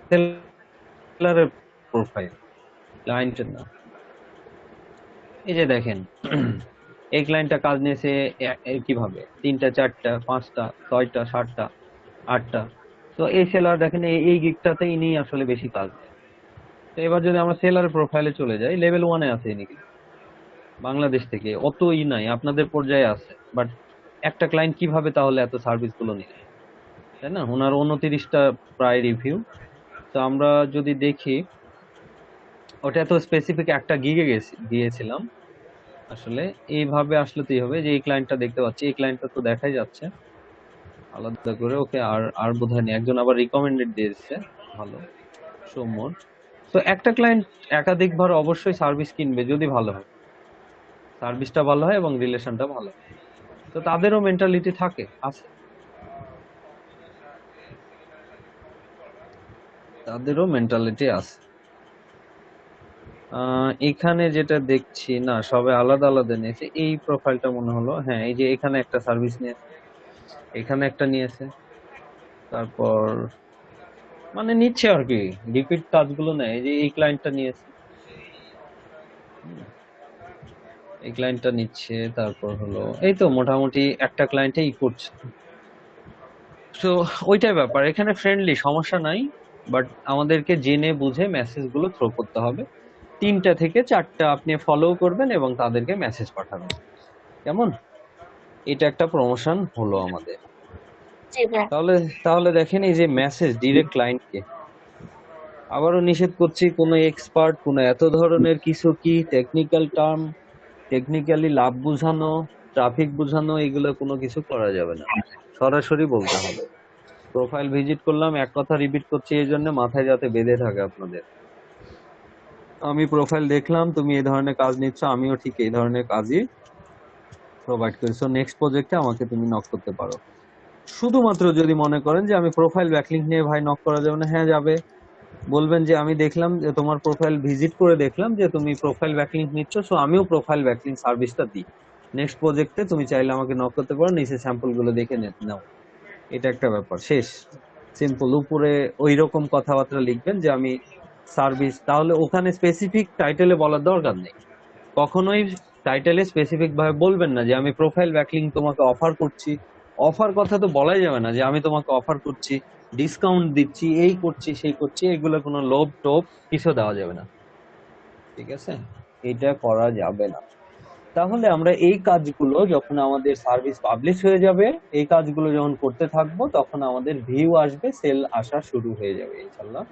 সেলারের প্রোফাইল, ক্লায়েন্টের না। এই যে দেখেন এই ক্লায়েন্টটা কাজ নিয়েছে কিভাবে 3টা 4টা 5টা 6টা 7টা 8টা। তো এই সেলার দেখেন এই গিগটাতে ইনি আসলে বেশি কাজ নেয়। তো এবার যদি আমরা সেলার প্রোফাইলে চলে যাই, লেভেল 1-এ আছে ইনি, কিন্তু বাংলাদেশ থেকে অত নাই, আপনাদের পর্যায়ে আছে, বাট একটা ক্লায়েন্ট কিভাবে তাহলে এত সার্ভিস গুলো নিল, তাই না, ওনার 29টা প্রায় রিভিউ। তো আমরা যদি দেখি ওটা তো স্পেসিফিক একটা গিয়েছিলাম আসলে। এইভাবে আসলে তো হবে যে এই ক্লায়েন্টটা দেখতে পাচ্ছি, এই ক্লায়েন্টটা তো দেখাই যাচ্ছে আলাদা করে। ওকে, আর আর বোধহয় নেই, একজন আবার রিকমেন্ডেড দিয়েছে, ভালো, শো মোর। তো একটা ক্লায়েন্ট একাধিকবার অবশ্যই সার্ভিস কিনবে যদি ভালো হয়, সার্ভিসটা ভালো হয় এবং রিলেশনটা ভালো হয়। তো তাদেরও মেন্টালিটি থাকে, আছে, তাদেরও মেন্টালিটি আছে। এখানে যেটা দেখছি না, সবে আলাদা আলাদা নিয়েছে। এই প্রোফাইলটা মনে হলো, হ্যাঁ, এই যে এখানে একটা সার্ভিস নিয়েছে, এখানে একটা নিয়েছে, তারপর মানে নিচ্ছে আর কি, রিপিট কাজগুলো নেয়। এই যে এই ক্লায়েন্টটা নিয়েছে, এই ক্লায়েন্টটা নিচ্ছে, তারপর হলো এই তো মোটামুটি একটা ক্লায়েন্টেই করছে। তো ওইটাই ব্যাপার, এখানে ফ্রেন্ডলি, সমস্যা নাই, বাট আমাদেরকে জেনে বুঝে মেসেজ গুলো থ্রো করতে হবে। 3টা থেকে 4টা আপনি ফলো করবেন এবং তাদেরকে মেসেজ পাঠাবেন, কেমন? এটা একটা প্রমোশন হলো আমাদের। জি ভাই। তাহলে তাহলে দেখেন, এই যে মেসেজ ডিরেক্ট ক্লায়েন্টকে, আবারও নিষেধ করছি, কোনো এক্সপার্ট, কোনো এত ধরনের কিছু কি টেকনিক্যাল টার্ম, টেকনিক্যালি লাভ বোঝানো, ট্রাফিক বোঝানো, এগুলো কোনো কিছু করা যাবে না, সরাসরি বলতে হবে। প্রোফাইল ভিজিট করলাম, এক কথা রিপিট করছি এই জন্য, মাথায় যাতে বেঁধে থাকে আপনাদের। আমি প্রোফাইল দেখলাম, তুমি এই ধরনের কাজ নিচ্ছ, আমিও ঠিক এই ধরনের কাজই প্রোভাইড করি। সো নেক্সট প্রজেক্টে আমাকে তুমি নক করতে পারো। শুধুমাত্র যদি মনে করেন যে আমি প্রোফাইল ব্যাকলিংক নিয়ে ভাই নক করা যাবে না, হ্যাঁ যাবে। বলবেন যে আমি দেখলাম যে তোমার প্রোফাইল ভিজিট করে দেখলাম যে তুমি প্রোফাইল ব্যাকলিংক নিচ্ছ, সো আমিও প্রোফাইল ব্যাকলিংক সার্ভিসটা দিই। নেক্সট প্রজেক্টে তুমি চাইলে আমাকে নক করতে পারো, নিচে স্যাম্পল গুলো দেখে নাও। এটা একটা ব্যাপার, শেষ, সিম্পল। উপরে ওই রকম কথাবার্তা লিখবেন যে আমি সার্ভিস, তাহলে ওখানে স্পেসিফিক টাইটেলে বলার দরকার নেই। কখনোই টাইটেলে স্পেসিফিক ভাবে বলবেন না যে আমি প্রোফাইল ব্যাকলিংক তোমাকে অফার করছি। অফার কথা তো বলাই যাবে না যে আমি তোমাকে অফার করছি, ডিসকাউন্ট দিচ্ছি, এই করছি সেই করছি, এগুলো কোনো লোভ টোভ কিছু দেওয়া যাবে না, ঠিক আছে? এটা করা যাবে না। তাহলে আমরা এই কাজগুলো যখন আমাদের সার্ভিস পাবলিশ হয়ে যাবে, এই কাজগুলো যখন করতে থাকবো, তখন আমাদের ভিউ আসবে, সেল আসা শুরু হয়ে যাবে ইনশাল্লাহ।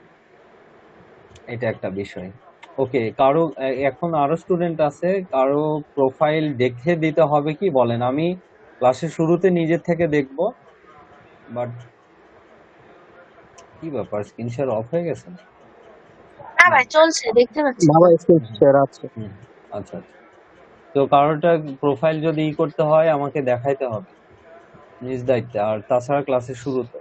এটা একটা বিষয়। ওকে, কারো এখন আরো স্টুডেন্ট আছে, কারো প্রোফাইল দেখে দিতে হবে কি বলেন? আমি ক্লাসের শুরুতে নিজের থেকে দেখবো, বাট কি ব্যাপার, স্ক্রিন শেয়ার অফ হয়ে গেছে? না ভাই, চলছে, দেখতে পাচ্ছি। বাবা স্ক্রিন শেয়ার আছে। হুম, আচ্ছা আচ্ছা। তো কারোটা প্রোফাইল যদি ই করতে হয় আমাকে দেখাইতে হবে নিজ দায়িত্বে, আর তাছাড়া ক্লাসের শুরুতে,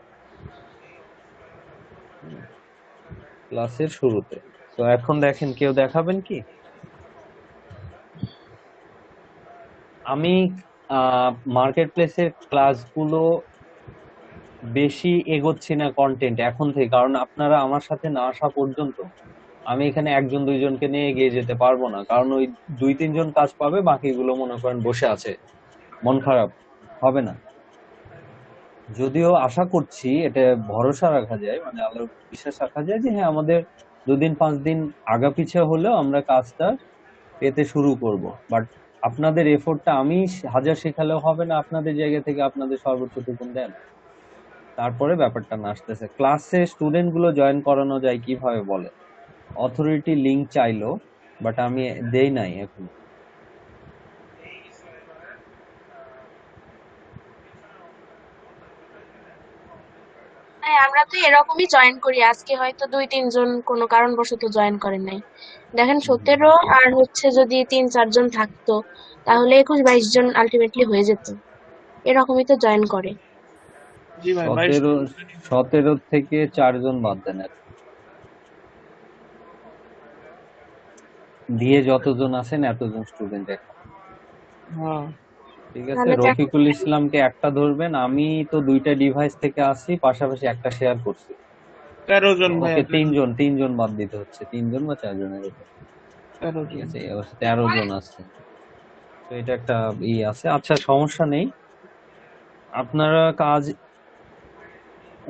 ক্লাসের শুরুতে। তো এখন দেখেন, কেউ দেখাবেন কি? আমি মার্কেট প্লেসের ক্লাসগুলো বেশি এগোচ্ছি না কন্টেন্ট এখন থেকে, কারণ আপনারা আমার সাথে না আসা পর্যন্ত আমি এখানে একজন দুইজনকে নিয়ে এগিয়ে যেতে পারবো না, কারণ ওই 2-3 জন কাজ পাবে, বাকিগুলো মনে করেন বসে আছে, মন খারাপ হবে না। যদিও আশা করছি, এটা ভরসা রাখা যায়, মানে আল্লাহর বিশ্বাস রাখা যায় যে হ্যাঁ, আমাদের 2-5 দিন আগা পিছে হলেও আমরা কাজটা পেতে শুরু করব। বাট আপনাদের এফোর্টটা আমি হাজার শেখালেও হবে না, আপনাদের জায়গা থেকে আপনাদের সর্বোচ্চটুকু দেন, তারপরে ব্যাপারটা না আসতেছে। ক্লাসে স্টুডেন্ট গুলো জয়েন করানো যায় কিভাবে বলে? অথরিটি লিংক চাইলো, বাট আমি দেই নাই এখন। হ্যাঁ, আমরা তো এরকমই জয়েন করি। আজকে হয়তো 2-3 জন কোনো কারণবশত জয়েন করেন নাই। দেখেন, 17 আর হচ্ছে যদি 3-4 জন থাকতো, তাহলে 21-22 জন আলটিমেটলি হয়ে যেত। এরকমই তো জয়েন করে। জি ভাই, 17 থেকে 4 জন বাদ দেন, দিয়ে যতজন আছেন এতজন স্টুডেন্ট এখন, হ্যাঁ, ঠিক আছে? তাহলে রফিকুল ইসলামকে একটা ধরবেন, আমি তো 2টা ডিভাইস থেকে আসি, পাশাপাশি একটা শেয়ার করছি। 13 জন ভাই ওকে, আছে। 3জন বাদ দিতে হচ্ছে, 3 জন বা 4 জনের উপর, 13 ঠিক জন। আছে? 13 জন আছে, তো এটা একটা ই আছে। আচ্ছা, সমস্যা নেই, আপনারা কাজ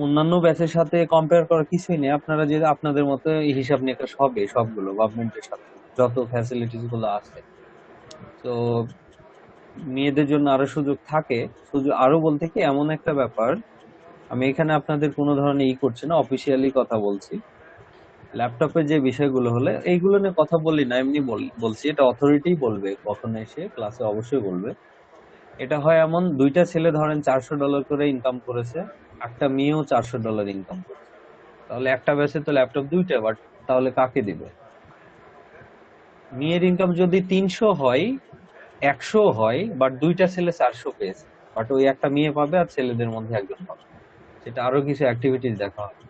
অন্যান্য ব্যাচের সাথে কম্পেয়ার করার কিছুই নেই। আপনারা যে আপনাদের মতো এই হিসাব নিকাশ হবে সবগুলো গভর্নমেন্টের সাথে, যত ফ্যাসিলিটিস গুলো আছে। তো মেয়েদের জন্য আরো সুযোগ থাকে, সুযোগ আরো বলতে কি, এমন একটা ব্যাপার, আমি এখানে আপনাদের কোনো ধরনের ই করছি না, অফিসিয়ালি কথা বলছি। ল্যাপটপের যে বিষয়গুলো হলে এইগুলো নিয়ে কথা বলি না, এমনি বলছি, এটা অথরিটি বলবে কখনো এসে ক্লাসে, অবশ্যই বলবে। এটা হয় এমন, দুইটা ছেলে ধরেন $400 করে ইনকাম করেছে, একটা মেয়েও $400 ইনকাম করেছে, তাহলে একটা ব্যাচে তো ল্যাপটপ দুইটা, বাট তাহলে কাকে দিবে? মেয়ের ইনকাম যদি 300 হয়, 100 হয়, বাট দুইটা ছেলে 400 পেয়েছে, বাট ওই একটা মেয়ে পাবে আর ছেলেদের মধ্যে একজন পাবে, সেটা আরো কিছু অ্যাক্টিভিটিস দেখা হবে।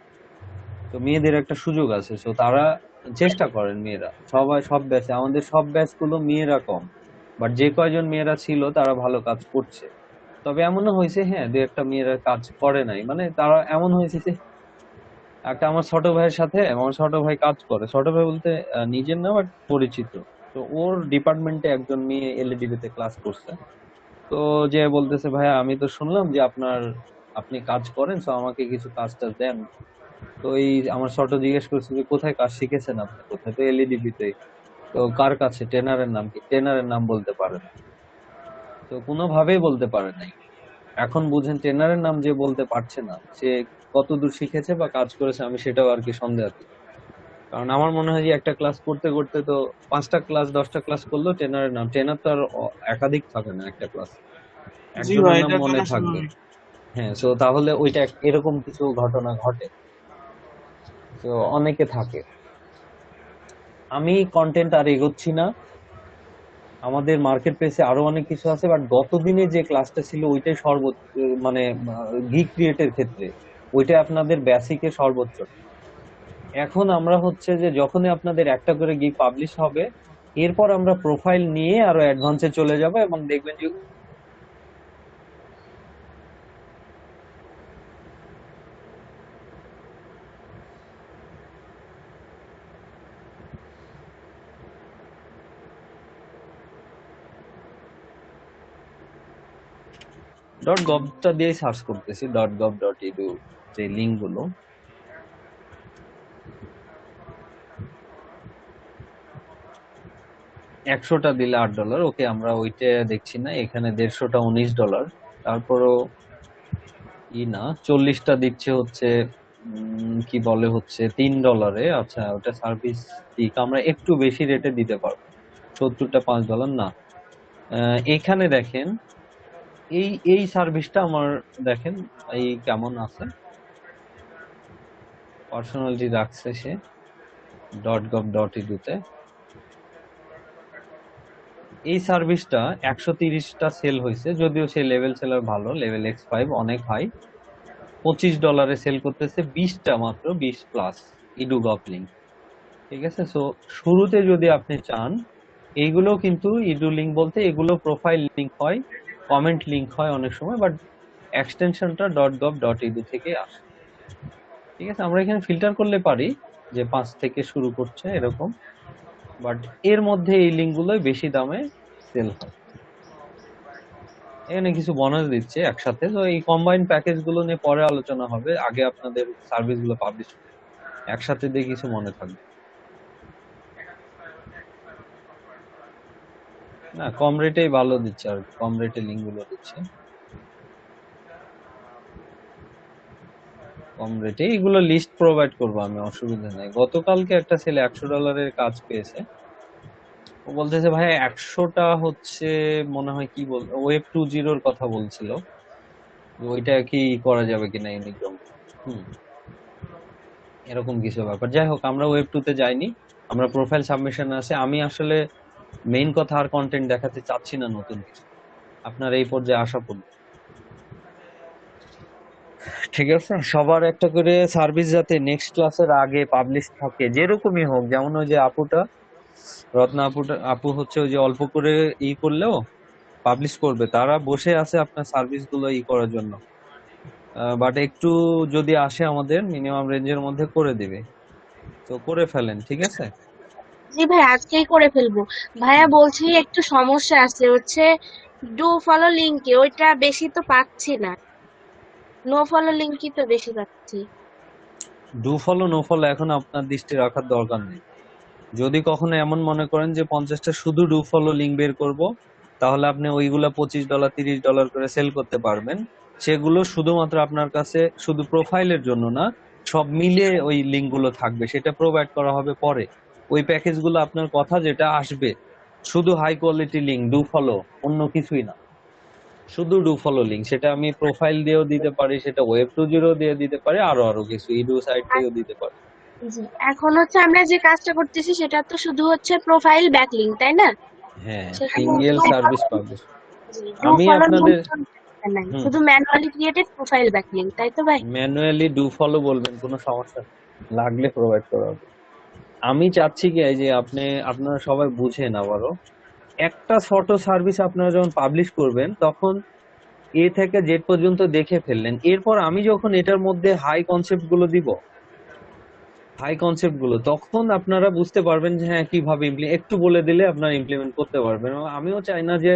তো মেয়েদের একটা সুযোগ আছে, তো তারা চেষ্টা করেন, মেয়েরা সবাই, সব ব্যাচে, আমাদের সব ব্যাচ গুলো মেয়েরা কম, বাট যে কয়জন মেয়েরা ছিল তারা ভালো কাজ করছে। তবে এমনও হয়েছে, হ্যাঁ, দু একটা মেয়েরা কাজ করে নাই, মানে তারা এমন হয়েছে যে একটা আমার ছোট ভাইয়ের সাথে, আমার ছোট ভাই কাজ করে, ছোট ভাই বলতে নিজের না, বাট পরিচিত। তো ওর ডিপার্টমেন্টে একজন মেয়ে এলইডি তে ক্লাস করছে। তো যে বলতেছে, ভাইয়া আমি তো শুনলাম যে আপনি কাজ করেন, তো আমাকে কিছু কাজ টাজ দেন। তো এই আমার ছোট জিজ্ঞেস করছে যে কোথায় কাজ শিখেছেন আপনি, কোথায়? তো এলইডি তে। তো কার কাছে? ট্রেনারের নাম কি? ট্রেনারের নাম বলতে পারেন। তো কোনোভাবেই বলতে পারে নাই। এখন বুঝেন, ট্রেনারের নাম যে বলতে পারছে না, সে কতদূর শিখেছে বা কাজ করেছে, আমি সেটাও আর কি সন্দেহ আছে। কারণ আমার মনে হয় যে একটা ক্লাস করতে করতে তো 5টা ক্লাস 10টা ক্লাস করলেও ট্রেনারের নাম, ট্রেনার তো আর একাধিক থাকে না একটা ক্লাস, জি একজনের ভাই, নাম এটা মনে দেখাশোনা থাকবে। হয়। হ্যাঁ, তো তাহলে ওইটা এরকম কিছু ঘটনা ঘটে, তো অনেকে থাকে। আমি কন্টেন্ট আর এগোচ্ছি না, আমাদের মার্কেট প্লেসে আরো অনেক কিছু আছে, বাট গত দিনে যে ক্লাসটা ছিল ওইটাই সর্বোচ্চ, মানে গিগ ক্রিয়েটের ক্ষেত্রে ওইটা আপনাদের বেসিকের সর্বোচ্চ। এখন আমরা হচ্ছে যে যখনই আপনাদের একটা করে গিগ পাবলিশ হবে, এরপর আমরা প্রোফাইল নিয়ে আরো অ্যাডভান্সে চলে যাব, এবং দেখবেন যে .gov দিয়ে সার্চ করতেছি, .gov.edu যে লিঙ্ক গুলো, 100টা দিলে $8। ওকে, আমরা ওইটা দেখছি না, এখানে 150টা $19। তারপরও না, 40টা দিচ্ছে হচ্ছে কি বলে হচ্ছে $3। আচ্ছা, ওটা সার্ভিস ঠিক, আমরা একটু বেশি রেটে দিতে পারবো, 70টা $5 না। এখানে দেখেন, এই এই সার্ভিসটা আমার, দেখেন এই কেমন আছে, পার্সোনালিটি রাখছে সে .gov.edu তে। এই সার্ভিসটা 130টা সেল হয়েছে, যদিও সে লেভেল সেলার ভালো, লেভেল X5 অনেক হাই। $25 সেল করতেছে, 20টা মাত্র, 20+ ইডু গভ লিঙ্ক। ঠিক আছে, সো শুরুতে যদি আপনি চান, এইগুলো কিন্তু ইডু লিঙ্ক বলতে এগুলো প্রোফাইল লিঙ্ক হয়, কমেন্ট লিঙ্ক হয় অনেক সময়, বাট এক্সটেনশনটা .gov.edu থেকে আসে। ঠিক আছে, আমরা এখানে ফিল্টার করলে পারি যে 5 থেকে শুরু করছে এরকম, বাট এর মধ্যে এই লিঙ্কগুলোই বেশি দামে সেল হয়। এখানে কিছু বোনাস দিচ্ছে একসাথে, তো এই কম্বাইন্ড প্যাকেজ গুলো নিয়ে পরে আলোচনা হবে, আগে আপনাদের সার্ভিস গুলো পাবলিশ একসাথে দিয়ে কিছু মনে থাকবে না। কম রেটেই ভালো দিচ্ছে, আর কম রেটে লিঙ্ক গুলো দিচ্ছে, কম রেটে এগুলো লিস্ট প্রোভাইড করবো আমি, অসুবিধা নেই। গতকালকে একটা ছেলে $100 কাজ পেয়েছে, ও বলতেছে ভাই 100টা হচ্ছে, মনে হয় কি বল, Web 2.0 কথা বলছিল, যে ওইটা কি করা যাবে কিনা ইউনিক্রম। হুম, এরকম কিছু ব্যাপার। যাই হোক, আমরা Web 2 তে যাইনি, আমরা প্রোফাইল সাবমিশন আছে। আমি আসলে মেইন কথা আর কন্টেন্ট দেখাতে চাচ্ছি না নতুন কিছু, আপনার এই পর্যায়ে আসা পড়বে। ঠিক আছে, সবার একটা করে সার্ভিস যাতে নেক্সট ক্লাসের আগে পাবলিশ থাকে, যেরকমই হোক, যেমন ওই যে আপুটা, রত্না আপু হচ্ছে ওই যে অল্প করে করলেও পাবলিশ করবে, তারা বসে আছে আপনার সার্ভিস গুলো করার জন্য। বাট একটু যদি আসে আমাদের মিনিমাম রেঞ্জের মধ্যে করে দিবে, তো করে ফেলেন, ঠিক আছে। জি ভাই, আজকেই করে ফেলবো। ভাইয়া বলছি একটু সমস্যা আছে হচ্ছে, ডু ফলো লিঙ্কে ওইটা বেশি তো পাচ্ছি না, নো ফলো লিঙ্কই তো বেশি পাচ্ছি। ডু ফলো নো ফলো এখন আপনার দৃষ্টি রাখার দরকার নেই। যদি কখনো এমন মনে করেন যে 50টা শুধু ডু ফলো লিঙ্ক বের করব, তাহলে আপনি ওইগুলা $25 $30 করে সেল করতে পারবেন। সেগুলো শুধুমাত্র আপনার কাছে শুধু প্রোফাইলের জন্য না, সব মিলিয়ে ওই লিঙ্ক গুলো থাকবে, সেটা প্রোভাইড করা হবে পরে। ওই প্যাকেজ গুলো আপনার কথা যেটা আসবে শুধু high quality link, do follow, অন্য কিছুই না, শুধু ডু ফলো লিঙ্ক। সেটা আমি প্রোফাইল দিয়েও দিতে পারি, সেটা ওয়েব টু জিরো দিয়ে দিতে পারি, আরো কিছু ইডু সাইট থেকেও দিতে পারি। জি, এখন হচ্ছে আমরা যে কাজটা করতেছি সেটা তো শুধু হচ্ছে প্রোফাইল ব্যাকলিংক, তাই না? হ্যাঁ, সেখানে single do service follow, publish. G, do আমি ফলো আপনাদের নাই, হুম শুধু ম্যানুয়ালি ক্রিয়েটেড প্রোফাইল ব্যাকলিংক, তাই তো ভাই? ম্যানুয়ালি ডু ফলো বলবেন, কোনো সমস্যা নেই, লাগলে প্রোভাইড করা হবে। আমি চাচ্ছি কি, এই যে আপনারা সবাই বুঝেন আবারও, একটা ফটো সার্ভিস আপনারা যখন পাবলিশ করবেন তখন এ থেকে জেড পর্যন্ত দেখে ফেললেন, এরপর আমি যখন এটার মধ্যে হাই কনসেপ্ট গুলো তখন আপনারা বুঝতে পারবেন যে হ্যাঁ কিভাবে একটু বলে দিলে আপনারা ইমপ্লিমেন্ট করতে পারবেন। এবং আমিও চাই না যে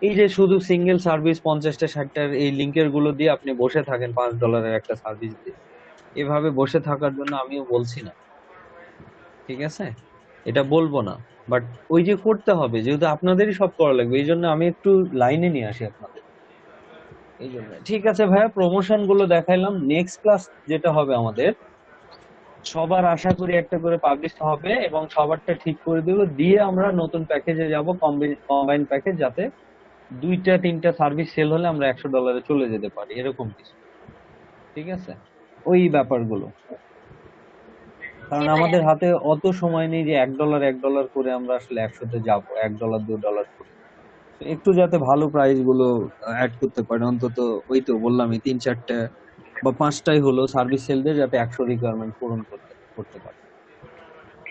এই যে শুধু সিঙ্গেল সার্ভিস 50টা 60টার এই লিঙ্কের গুলো দিয়ে আপনি বসে থাকেন $5 একটা সার্ভিস দিয়ে, এভাবে বসে থাকার জন্য আমিও বলছি না, ঠিক আছে, এটা বলবো না, বাট ওই যে করতে হবে, যেহেতু আপনাদেরই সব করা লাগবে, এই জন্য আমি একটু লাইনে নিয়ে আসি আপনাদের, এই জন্য। ঠিক আছে ভাইয়া, প্রমোশন গুলো দেখাইলাম। নেক্সট ক্লাস যেটা হবে আমাদের, সবার আশা করি একটা করে পাবলিশ হবে এবং সবারটা ঠিক করে দিব, দিয়ে আমরা নতুন প্যাকেজে যাব, কম্বাইন প্যাকেজ, যাতে 2টা 3টা সার্ভিস সেল হলে আমরা $100 চলে যেতে পারি, এরকম কিছু, ঠিক আছে, ওই ব্যাপারগুলো। জি কারণ ভাইয়া। আমাদের হাতে অত সময় নেই যে $1 করে আমরা আসলে 100-তে যাবো, $1 $2 করে। তো একটু যাতে ভালো প্রাইস গুলো অ্যাড করতে পারে, অন্তত ওই তো বললামই 3-4টা বা 5টাই হলো সার্ভিস সেল দিয়ে, যাতে 100 রিকোয়ারমেন্ট পূরণ করতে পারে।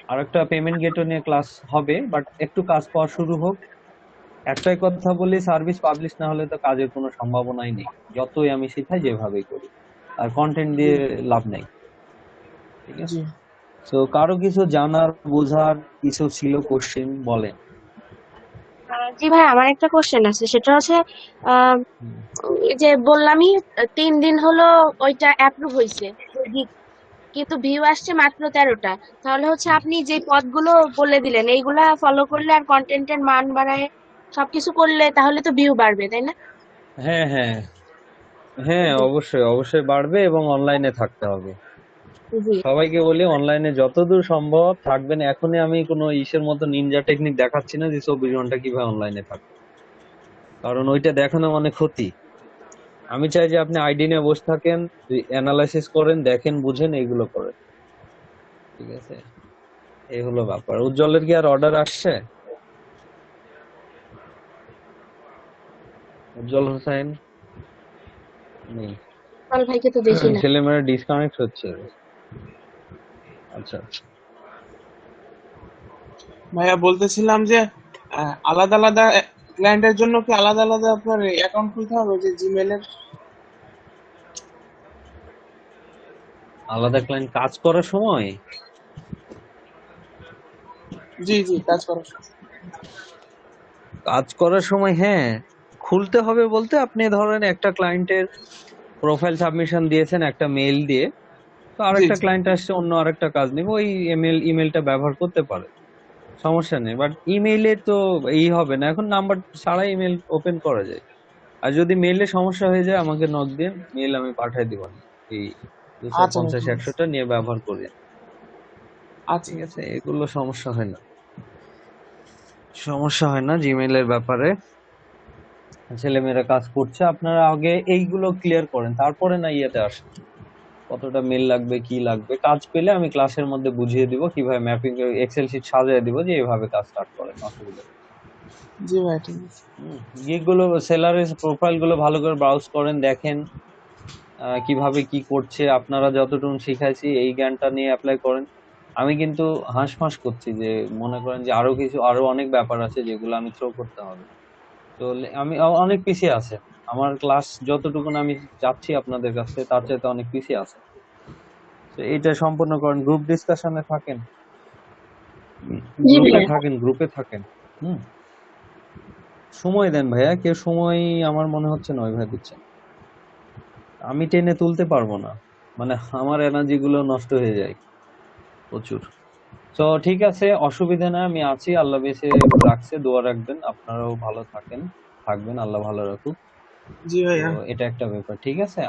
আর একটা পেমেন্ট গেটও নিয়ে ক্লাস হবে, বাট একটু কাজ পাওয়া শুরু হোক। একটাই কথা বলি, সার্ভিস পাবলিশ না হলে তো কাজের কোনো সম্ভাবনাই নেই, যতই আমি শিখাই যেভাবেই করি, আর কন্টেন্ট জি দিয়ে লাভ নাই, ঠিক জি আছে। তো কারো কিছু জানার বোঝার কিছু ছিল, কোশ্চেন বলেন। জি ভাই, আমার একটা কোশ্চেন আছে, সেটা হচ্ছে আহ, হুম। এই যে বললামই 3 দিন হলো ওইটা অ্যাপ্রুভ হয়েছে, কিন্তু ভিউ আসছে মাত্র 13টা। তাহলে হচ্ছে আপনি যে পদগুলো বলে দিলেন এইগুলা ফলো করলে আর কন্টেন্টের মান বাড়ায় সবকিছু করলে তাহলে তো ভিউ বাড়বে, তাই না? হ্যাঁ হ্যাঁ হ্যাঁ, জি অবশ্যই অবশ্যই বাড়বে, এবং অনলাইনে থাকতে হবে। জি সবাইকে বলি অনলাইনে যতদূর সম্ভব থাকবেন। এখনই আমি কোনো ইসের মতো নিনজা টেকনিক দেখাচ্ছি না যে 24 ঘন্টা কিভাবে অনলাইনে থাকবে, কারণ ওইটা দেখানো মানে ক্ষতি। আমি চাই যে আপনি আইডি নিয়ে বসে থাকেন, অ্যানালাইসিস করেন, দেখেন, বুঝেন, এইগুলো করেন, ঠিক আছে। এই হলো ব্যাপার। উজ্জ্বলের কি আর অর্ডার আসছে? উজ্জ্বল হোসেন নেই। কাল ভাইকে তো দেখি না। ছেলেমেয়েরা ডিসকানেক্ট হচ্ছে। আচ্ছা, ভাইয়া, বলতেছিলাম যে আলাদা আলাদা ক্লায়েন্টের জন্য কি আলাদা আলাদা আপনার অ্যাকাউন্ট খুলতে হবে, যে জিমেলের? আলাদা ক্লায়েন্ট কাজ করার সময়? জি জি, কাজ করার সময়। হ্যাঁ, খুলতে হবে। বলতে আপনি ধরেন একটা ক্লায়েন্টের প্রোফাইল সাবমিশন দিয়েছেন একটা মেইল দিয়ে, তো জি আরেকটা জি। ক্লায়েন্ট আসছে অন্য আরেকটা কাজ নিব, ওই ইমেলটা ব্যবহার করতে পারে, সমস্যা নেই। বাট ইমেইলে তো হবে না, এখন নাম্বার ছাড়া ইমেল ওপেন করা যায়। আর যদি মেইলে সমস্যা হয়ে যায় আমাকে নক দিন, মেইল আমি পাঠিয়ে দিব, এই আচ্ছা ভাই, 250 ঠিক আছে। 100টা নিয়ে ব্যবহার করি, আচ্ছা ঠিক ভাই, আছে। ঠিক আছে। এগুলো সমস্যা হয় না জিমেইলের ব্যাপারে। ছেলেমেয়েরা কাজ করছে, আপনারা আগে এইগুলো ক্লিয়ার করেন, তারপরে না ইয়েতে আসেন কতটা মেল লাগবে কি লাগবে। কাজ পেলে আমি ক্লাসের মধ্যে বুঝিয়ে দিব কিভাবে ম্যাপিং, এক্সেল শিট সাজিয়ে দিব যে এইভাবে কাজ স্টার্ট করেন, অসুবিধা নেই। জি ভাই, ঠিক আছে। গিগগুলো, সেলারের প্রোফাইল গুলো ভালো করে ব্রাউজ করেন, দেখেন কিভাবে কি করছে, আপনারা যতটুকু শিখাইছি এই জ্ঞানটা নিয়ে অ্যাপ্লাই করেন। আমি কিন্তু হাঁসফাঁস করছি যে মনে করেন যে আরো অনেক ব্যাপার আছে যেগুলো আমি থ্রো করতে হবে। তো আমি অনেক পিছিয়ে আছে, আমার ক্লাস যতটুকু আমি চাচ্ছি আপনাদের কাছে তার চাইতে অনেক পিছিয়ে আছে। তো এটা সম্পূর্ণ করেন, গ্রুপ ডিসকাশনে থাকেন, জি ভাইয়া। গ্রুপে থাকেন। হুম, সময় দেন ভাইয়া, কেউ সময় আমার মনে হচ্ছে না ওইভাবে দিচ্ছেন। আমি টেনে তুলতে পারবো না, মানে আমার এনার্জি গুলো নষ্ট হয়ে যায় প্রচুর। তো ঠিক আছে, অসুবিধা না, আমি আছি, আল্লাহ বেঁচে রাখছে, দোয়া রাখবেন, আপনারাও ভালো থাকবেন, আল্লাহ ভালো রাখুক। জি তো ভাইয়া। এটা একটা ব্যাপার, ঠিক আছে।